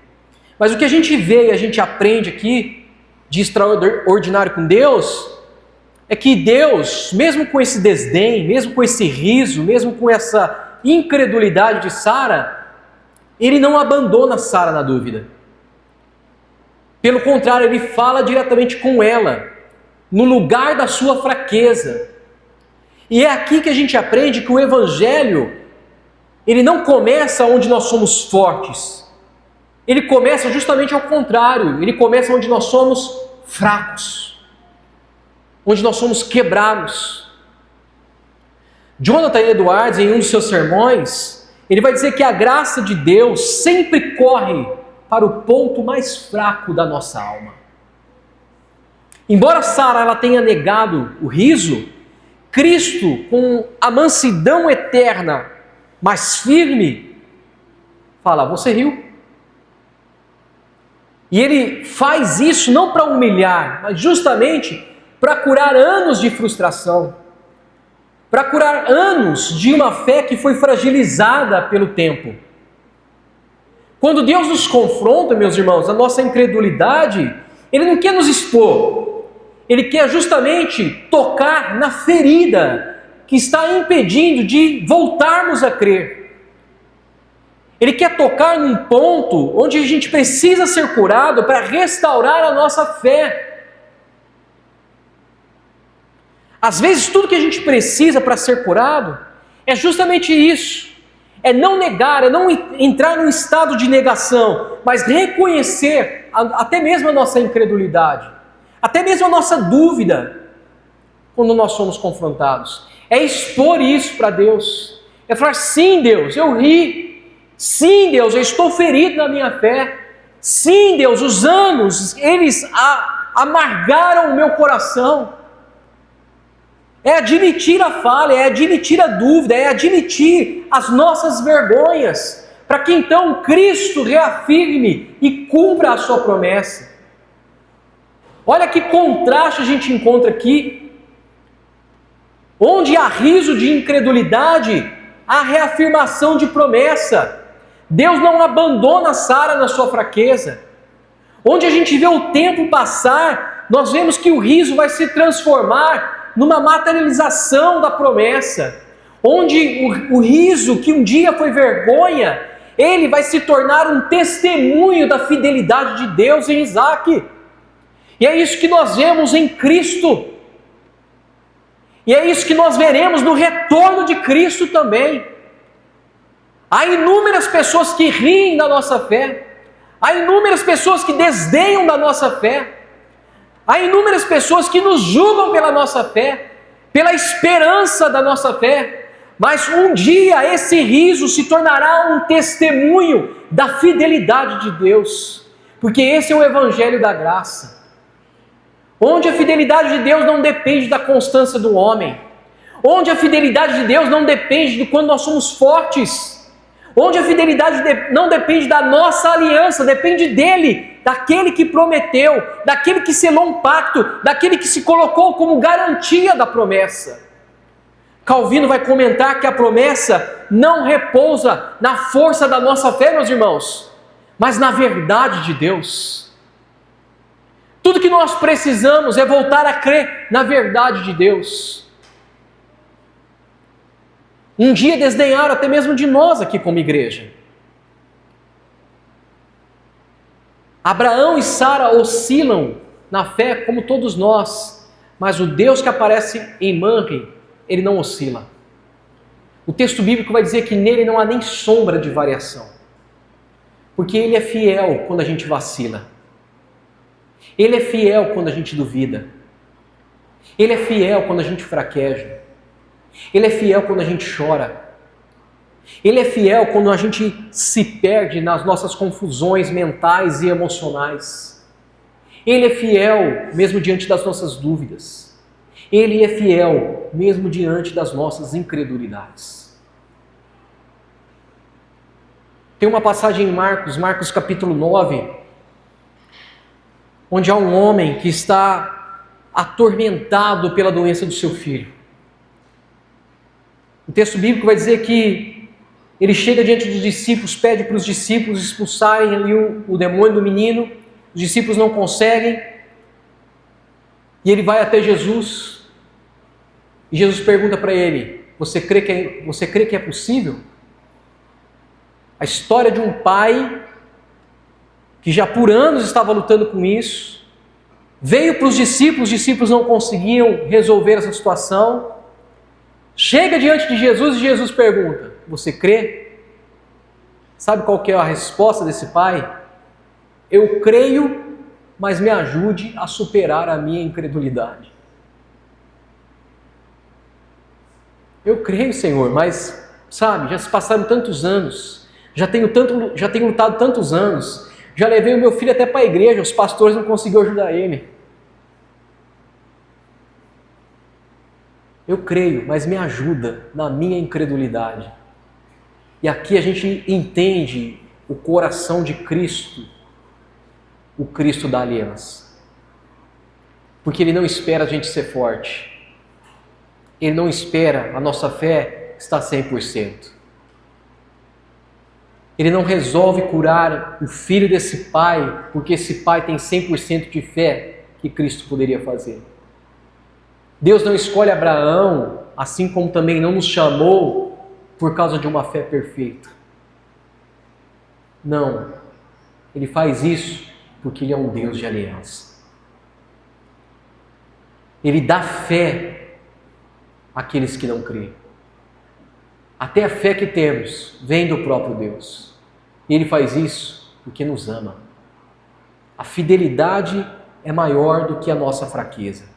[SPEAKER 1] Mas o que a gente vê e a gente aprende aqui, de extraordinário com Deus, é que Deus, mesmo com esse desdém, mesmo com esse riso, mesmo com essa incredulidade de Sara, Ele não abandona Sara na dúvida. Pelo contrário, Ele fala diretamente com ela, no lugar da sua fraqueza. E é aqui que a gente aprende que o Evangelho, ele não começa onde nós somos fortes. Ele começa justamente ao contrário, ele começa onde nós somos fracos, onde nós somos quebrados. Jonathan Edwards, em um dos seus sermões, ele vai dizer que a graça de Deus sempre corre para o ponto mais fraco da nossa alma. Embora Sara ela tenha negado o riso, Cristo, com a mansidão eterna, mais firme, fala, você riu? E Ele faz isso não para humilhar, mas justamente para curar anos de frustração, para curar anos de uma fé que foi fragilizada pelo tempo. Quando Deus nos confronta, meus irmãos, a nossa incredulidade, Ele não quer nos expor, Ele quer justamente tocar na ferida que está impedindo de voltarmos a crer. Ele quer tocar num ponto onde a gente precisa ser curado para restaurar a nossa fé. Às vezes tudo que a gente precisa para ser curado é justamente isso. É não negar, é não entrar num estado de negação, mas reconhecer até mesmo a nossa incredulidade, até mesmo a nossa dúvida, quando nós somos confrontados. É expor isso para Deus. É falar, sim Deus, eu ri. Sim Deus, eu estou ferido na minha fé. Sim Deus, os anos, eles amargaram o meu coração. É admitir a falha, é admitir a dúvida, é admitir as nossas vergonhas, para que então Cristo reafirme e cumpra a sua promessa. Olha que contraste a gente encontra aqui. Onde há riso de incredulidade, há reafirmação de promessa. Deus não abandona Sara na sua fraqueza. Onde a gente vê o tempo passar, nós vemos que o riso vai se transformar numa materialização da promessa. Onde o riso, que um dia foi vergonha, ele vai se tornar um testemunho da fidelidade de Deus em Isaac. E é isso que nós vemos em Cristo. E é isso que nós veremos no retorno de Cristo também. Há inúmeras pessoas que riem da nossa fé. Há inúmeras pessoas que desdenham da nossa fé. Há inúmeras pessoas que nos julgam pela nossa fé, pela esperança da nossa fé. Mas um dia esse riso se tornará um testemunho da fidelidade de Deus. Porque esse é o Evangelho da graça. Onde a fidelidade de Deus não depende da constância do homem. Onde a fidelidade de Deus não depende de quando nós somos fortes. Onde a fidelidade não depende da nossa aliança, depende dele, daquele que prometeu, daquele que selou um pacto, daquele que se colocou como garantia da promessa. Calvino vai comentar que a promessa não repousa na força da nossa fé, meus irmãos, mas na verdade de Deus. Tudo que nós precisamos é voltar a crer na verdade de Deus. Um dia desdenharam até mesmo de nós aqui como igreja. Abraão e Sara oscilam na fé como todos nós, mas o Deus que aparece em Mamre, ele não oscila. O texto bíblico vai dizer que nele não há nem sombra de variação, porque ele é fiel quando a gente vacila. Ele é fiel quando a gente duvida. Ele é fiel quando a gente fraqueja. Ele é fiel quando a gente chora. Ele é fiel quando a gente se perde nas nossas confusões mentais e emocionais. Ele é fiel mesmo diante das nossas dúvidas. Ele é fiel mesmo diante das nossas incredulidades. Tem uma passagem em Marcos capítulo 9, onde há um homem que está atormentado pela doença do seu filho. O texto bíblico vai dizer que ele chega diante dos discípulos, pede para os discípulos expulsarem ali o demônio do menino, os discípulos não conseguem, e ele vai até Jesus, e Jesus pergunta para ele, você crê que é possível? A história de um pai que já por anos estava lutando com isso, veio para os discípulos não conseguiam resolver essa situação, chega diante de Jesus e Jesus pergunta, você crê? Sabe qual que é a resposta desse pai? Eu creio, mas me ajude a superar a minha incredulidade. Eu creio, Senhor, mas, sabe, já se passaram tantos anos, já tenho lutado tantos anos, já levei o meu filho até para a igreja, os pastores não conseguiram ajudar ele. Eu creio, mas me ajuda na minha incredulidade. E aqui a gente entende o coração de Cristo, o Cristo da aliança. Porque Ele não espera a gente ser forte. Ele não espera a nossa fé estar 100%. Ele não resolve curar o filho desse pai, porque esse pai tem 100% de fé que Cristo poderia fazer. Deus não escolhe Abraão, assim como também não nos chamou por causa de uma fé perfeita. Não, Ele faz isso porque Ele é um Deus de aliança. Ele dá fé àqueles que não creem. Até a fé que temos vem do próprio Deus. E Ele faz isso porque nos ama. A fidelidade é maior do que a nossa fraqueza.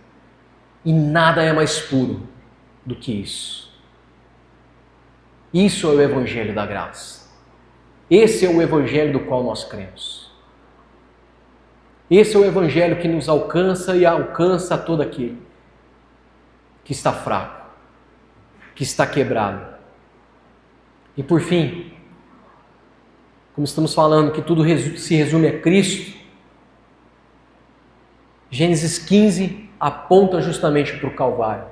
[SPEAKER 1] E nada é mais puro do que isso. Isso é o Evangelho da graça. Esse é o Evangelho do qual nós cremos. Esse é o Evangelho que nos alcança e alcança todo aquele que está fraco, que está quebrado. E por fim, como estamos falando que tudo se resume a Cristo, Gênesis 15 aponta justamente para o Calvário.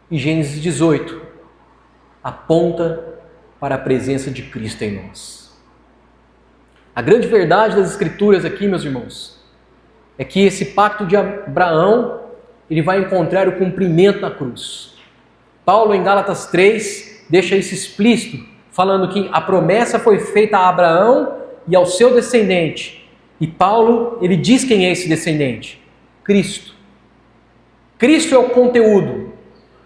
[SPEAKER 1] E Gênesis 18 aponta para a presença de Cristo em nós. A grande verdade das Escrituras aqui, meus irmãos, é que esse pacto de Abraão, ele vai encontrar o cumprimento na cruz. Paulo, em Gálatas 3, deixa isso explícito, falando que a promessa foi feita a Abraão e ao seu descendente. E Paulo, ele diz quem é esse descendente: Cristo. Cristo é o conteúdo,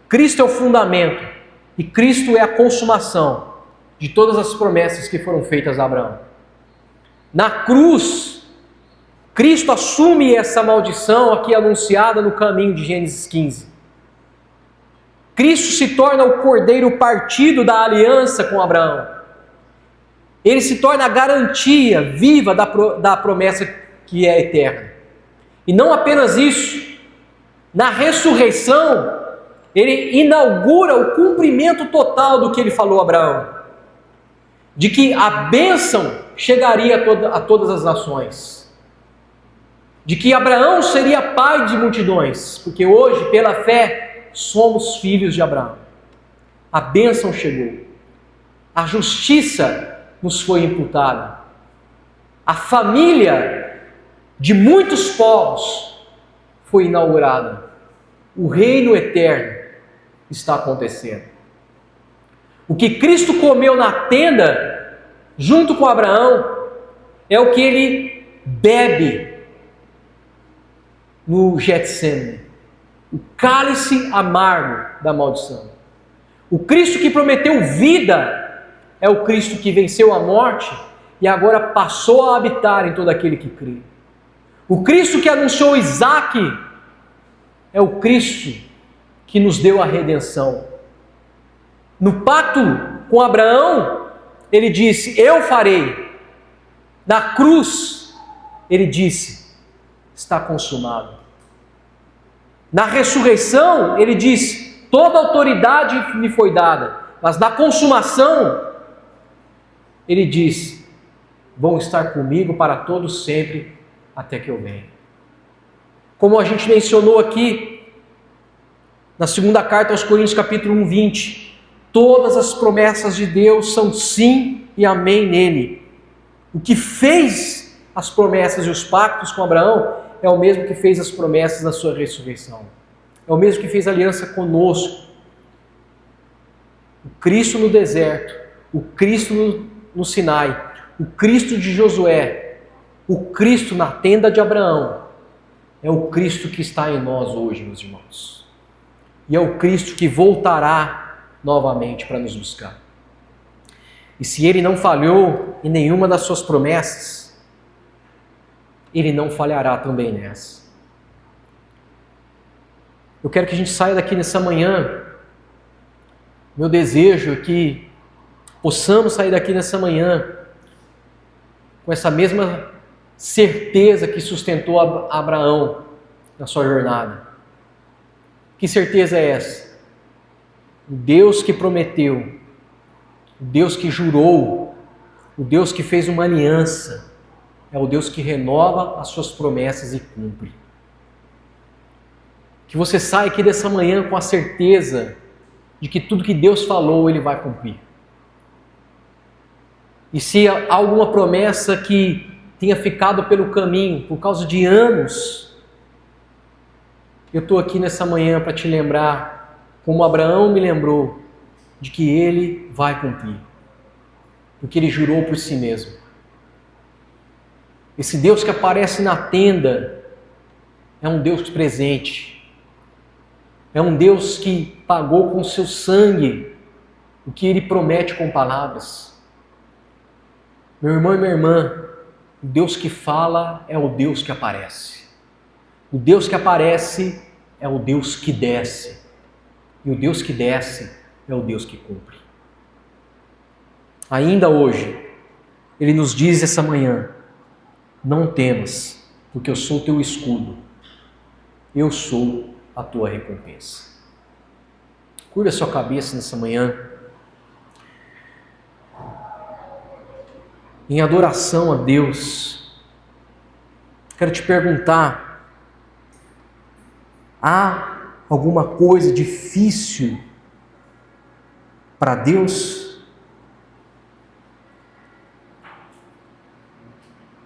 [SPEAKER 1] Cristo é o fundamento e Cristo é a consumação de todas as promessas que foram feitas a Abraão. Na cruz, Cristo assume essa maldição aqui anunciada no caminho de Gênesis 15. Cristo se torna o cordeiro partido da aliança com Abraão. Ele se torna a garantia viva da promessa que é eterna. E não apenas isso, na ressurreição, ele inaugura o cumprimento total do que ele falou a Abraão, de que a bênção chegaria a todas as nações, de que Abraão seria pai de multidões, porque hoje, pela fé, somos filhos de Abraão. A bênção chegou, a justiça nos foi imputada, a família de muitos povos foi inaugurada, o reino eterno está acontecendo. O que Cristo comeu na tenda, junto com Abraão, é o que ele bebe no Getsêmani. O cálice amargo da maldição. O Cristo que prometeu vida é o Cristo que venceu a morte e agora passou a habitar em todo aquele que crê. O Cristo que anunciou Isaac é o Cristo que nos deu a redenção. No pacto com Abraão, ele disse: eu farei. Na cruz, ele disse: está consumado. Na ressurreição, ele disse: toda autoridade me foi dada. Mas na consumação, ele diz: vão estar comigo para todos sempre, até que eu venha. Como a gente mencionou aqui, na segunda carta aos Coríntios, capítulo 1, 20, todas as promessas de Deus são sim e amém nele. O que fez as promessas e os pactos com Abraão é o mesmo que fez as promessas na sua ressurreição. É o mesmo que fez aliança conosco. O Cristo no deserto, o Cristo no Sinai, o Cristo de Josué, o Cristo na tenda de Abraão, é o Cristo que está em nós hoje, meus irmãos. E é o Cristo que voltará novamente para nos buscar. E se ele não falhou em nenhuma das suas promessas, ele não falhará também nessa. Eu quero que a gente saia daqui nessa manhã. Meu desejo é que possamos sair daqui nessa manhã com essa mesma certeza que sustentou Abraão na sua jornada. Que certeza é essa? O Deus que prometeu, o Deus que jurou, o Deus que fez uma aliança, é o Deus que renova as suas promessas e cumpre. Que você saia aqui dessa manhã com a certeza de que tudo que Deus falou, Ele vai cumprir. E se há alguma promessa que tenha ficado pelo caminho por causa de anos, eu estou aqui nessa manhã para te lembrar, como Abraão me lembrou, de que Ele vai cumprir. Porque Ele jurou por si mesmo. Esse Deus que aparece na tenda é um Deus presente. É um Deus que pagou com seu sangue o que Ele promete com palavras. Meu irmão e minha irmã, o Deus que fala é o Deus que aparece. O Deus que aparece é o Deus que desce. E o Deus que desce é o Deus que cumpre. Ainda hoje, Ele nos diz essa manhã: não temas, porque eu sou o teu escudo. Eu sou a tua recompensa. Curva a sua cabeça nessa manhã. Em adoração a Deus, quero te perguntar: há alguma coisa difícil para Deus?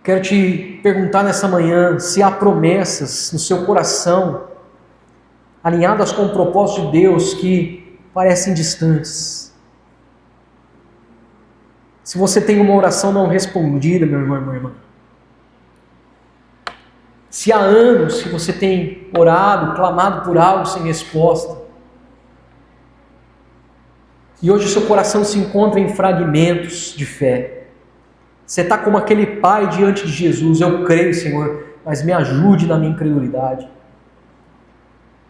[SPEAKER 1] Quero te perguntar nessa manhã se há promessas no seu coração alinhadas com o propósito de Deus que parecem distantes. Se você tem uma oração não respondida, meu irmão e minha irmã, se há anos que você tem orado, clamado por algo sem resposta, e hoje o seu coração se encontra em fragmentos de fé, você está como aquele pai diante de Jesus: eu creio, Senhor, mas me ajude na minha incredulidade.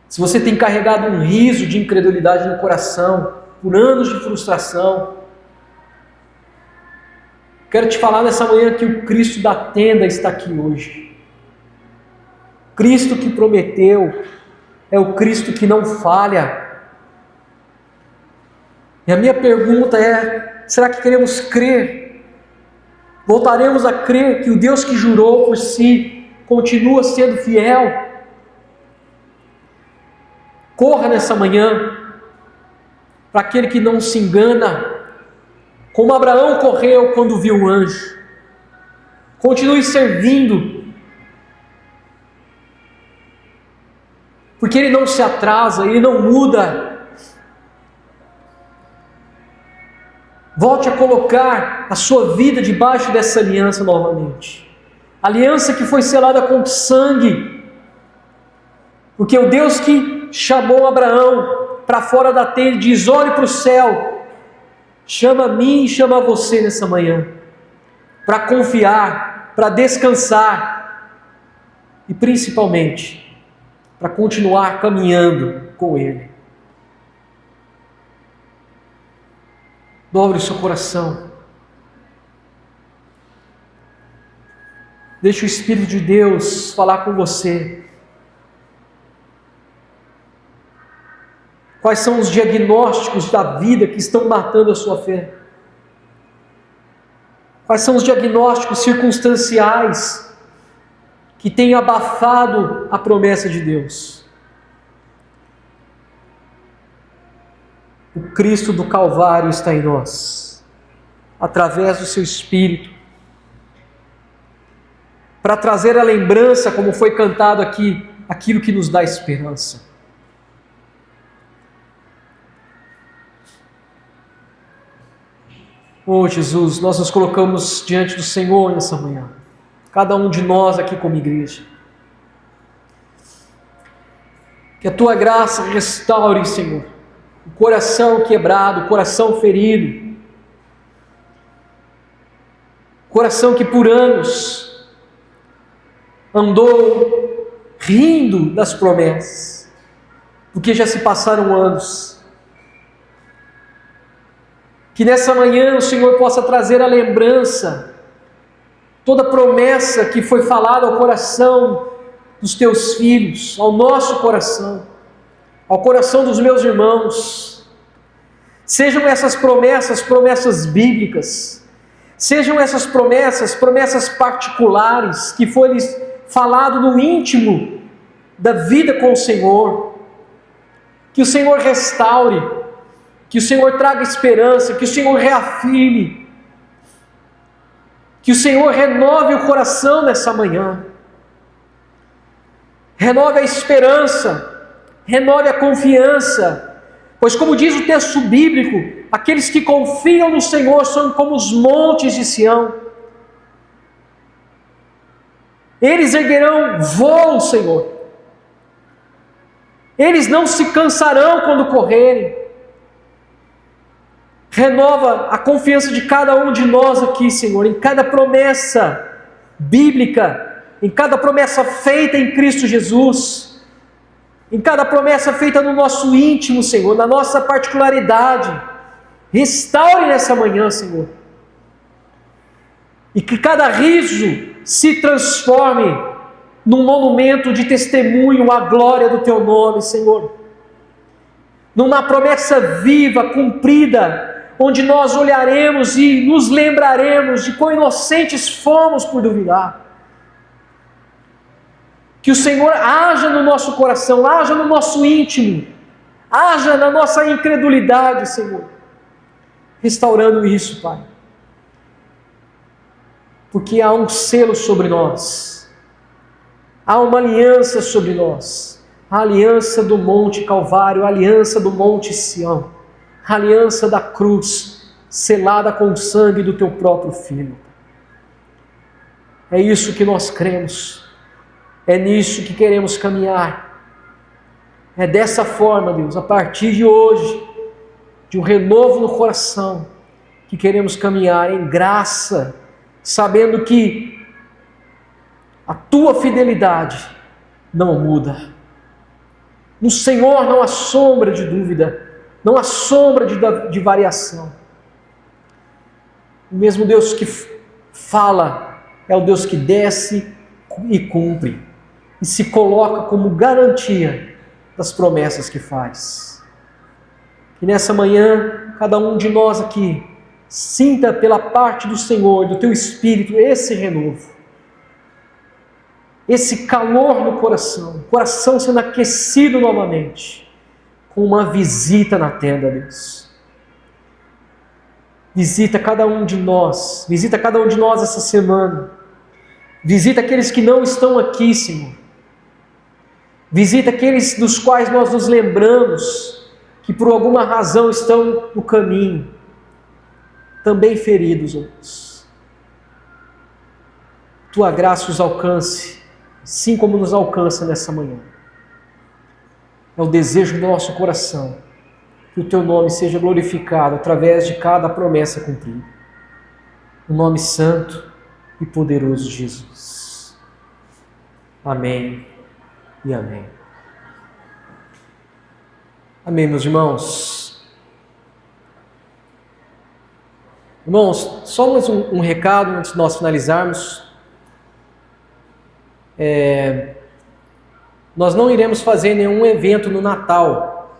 [SPEAKER 1] Se você tem carregado um riso de incredulidade no coração, por anos de frustração, quero te falar nessa manhã que o Cristo da tenda está aqui hoje. Cristo que prometeu é o Cristo que não falha. E a minha pergunta é: será que queremos crer? Voltaremos a crer que o Deus que jurou por si continua sendo fiel? Corra nessa manhã para aquele que não se engana, como Abraão correu quando viu o anjo. Continue servindo, porque Ele não se atrasa, Ele não muda. Volte a colocar a sua vida debaixo dessa aliança novamente. Aliança que foi selada com sangue. Porque o Deus que chamou Abraão para fora da tenda diz: olhe para o céu, chama a mim e chama a você nessa manhã, para confiar, para descansar e principalmente para continuar caminhando com Ele. Dobre o seu coração. Deixe o Espírito de Deus falar com você. Quais são os diagnósticos da vida que estão matando a sua fé? Quais são os diagnósticos circunstanciais que têm abafado a promessa de Deus? O Cristo do Calvário está em nós, através do seu Espírito, para trazer a lembrança, como foi cantado aqui, aquilo que nos dá esperança. Oh Jesus, nós nos colocamos diante do Senhor nessa manhã, cada um de nós aqui como igreja. Que a Tua graça restaure, Senhor, o coração quebrado, o coração ferido, o coração que por anos andou rindo das promessas, porque já se passaram anos. Que nessa manhã o Senhor possa trazer a lembrança, toda promessa que foi falada ao coração dos Teus filhos, ao nosso coração, ao coração dos meus irmãos. Sejam essas promessas, promessas bíblicas, sejam essas promessas, promessas particulares, que foi lhes falado no íntimo da vida com o Senhor. Que o Senhor restaure, que o Senhor traga esperança, que o Senhor reafirme, que o Senhor renove o coração nessa manhã, renove a esperança, renove a confiança, pois como diz o texto bíblico, aqueles que confiam no Senhor são como os montes de Sião. Eles erguerão voo, Senhor. Eles não se cansarão quando correrem. Renova a confiança de cada um de nós aqui, Senhor, em cada promessa bíblica, em cada promessa feita em Cristo Jesus, em cada promessa feita no nosso íntimo, Senhor, na nossa particularidade. Restaure nessa manhã, Senhor. E que cada riso se transforme num monumento de testemunho à glória do Teu nome, Senhor. Numa promessa viva, cumprida, onde nós olharemos e nos lembraremos de quão inocentes fomos por duvidar. Que o Senhor haja no nosso coração, haja no nosso íntimo, haja na nossa incredulidade, Senhor, restaurando isso, Pai. Porque há um selo sobre nós, há uma aliança sobre nós, a aliança do Monte Calvário, a aliança do Monte Sião, a aliança da cruz, selada com o sangue do Teu próprio Filho. É isso que nós cremos. É nisso que queremos caminhar. É dessa forma, Deus, a partir de hoje, de um renovo no coração, que queremos caminhar em graça, sabendo que a Tua fidelidade não muda. No Senhor não há sombra de dúvida, não há sombra de variação. O mesmo Deus que fala é o Deus que desce e cumpre, e se coloca como garantia das promessas que faz. Que nessa manhã, cada um de nós aqui, sinta pela parte do Senhor, do Teu Espírito, esse renovo, esse calor no coração, o coração sendo aquecido novamente, com uma visita na tenda, Deus. Visita cada um de nós essa semana. Visita aqueles que não estão aqui, Senhor. Visita aqueles dos quais nós nos lembramos que por alguma razão estão no caminho.
[SPEAKER 2] também feridos, ó Deus. Tua graça os alcance, assim como nos alcança nessa manhã. É o desejo do nosso coração que o Teu nome seja glorificado através de cada promessa cumprida. No nome santo e poderoso de Jesus. Amém e amém. Amém, meus irmãos. Irmãos, só mais um recado antes de nós finalizarmos. Nós não iremos fazer nenhum evento no Natal,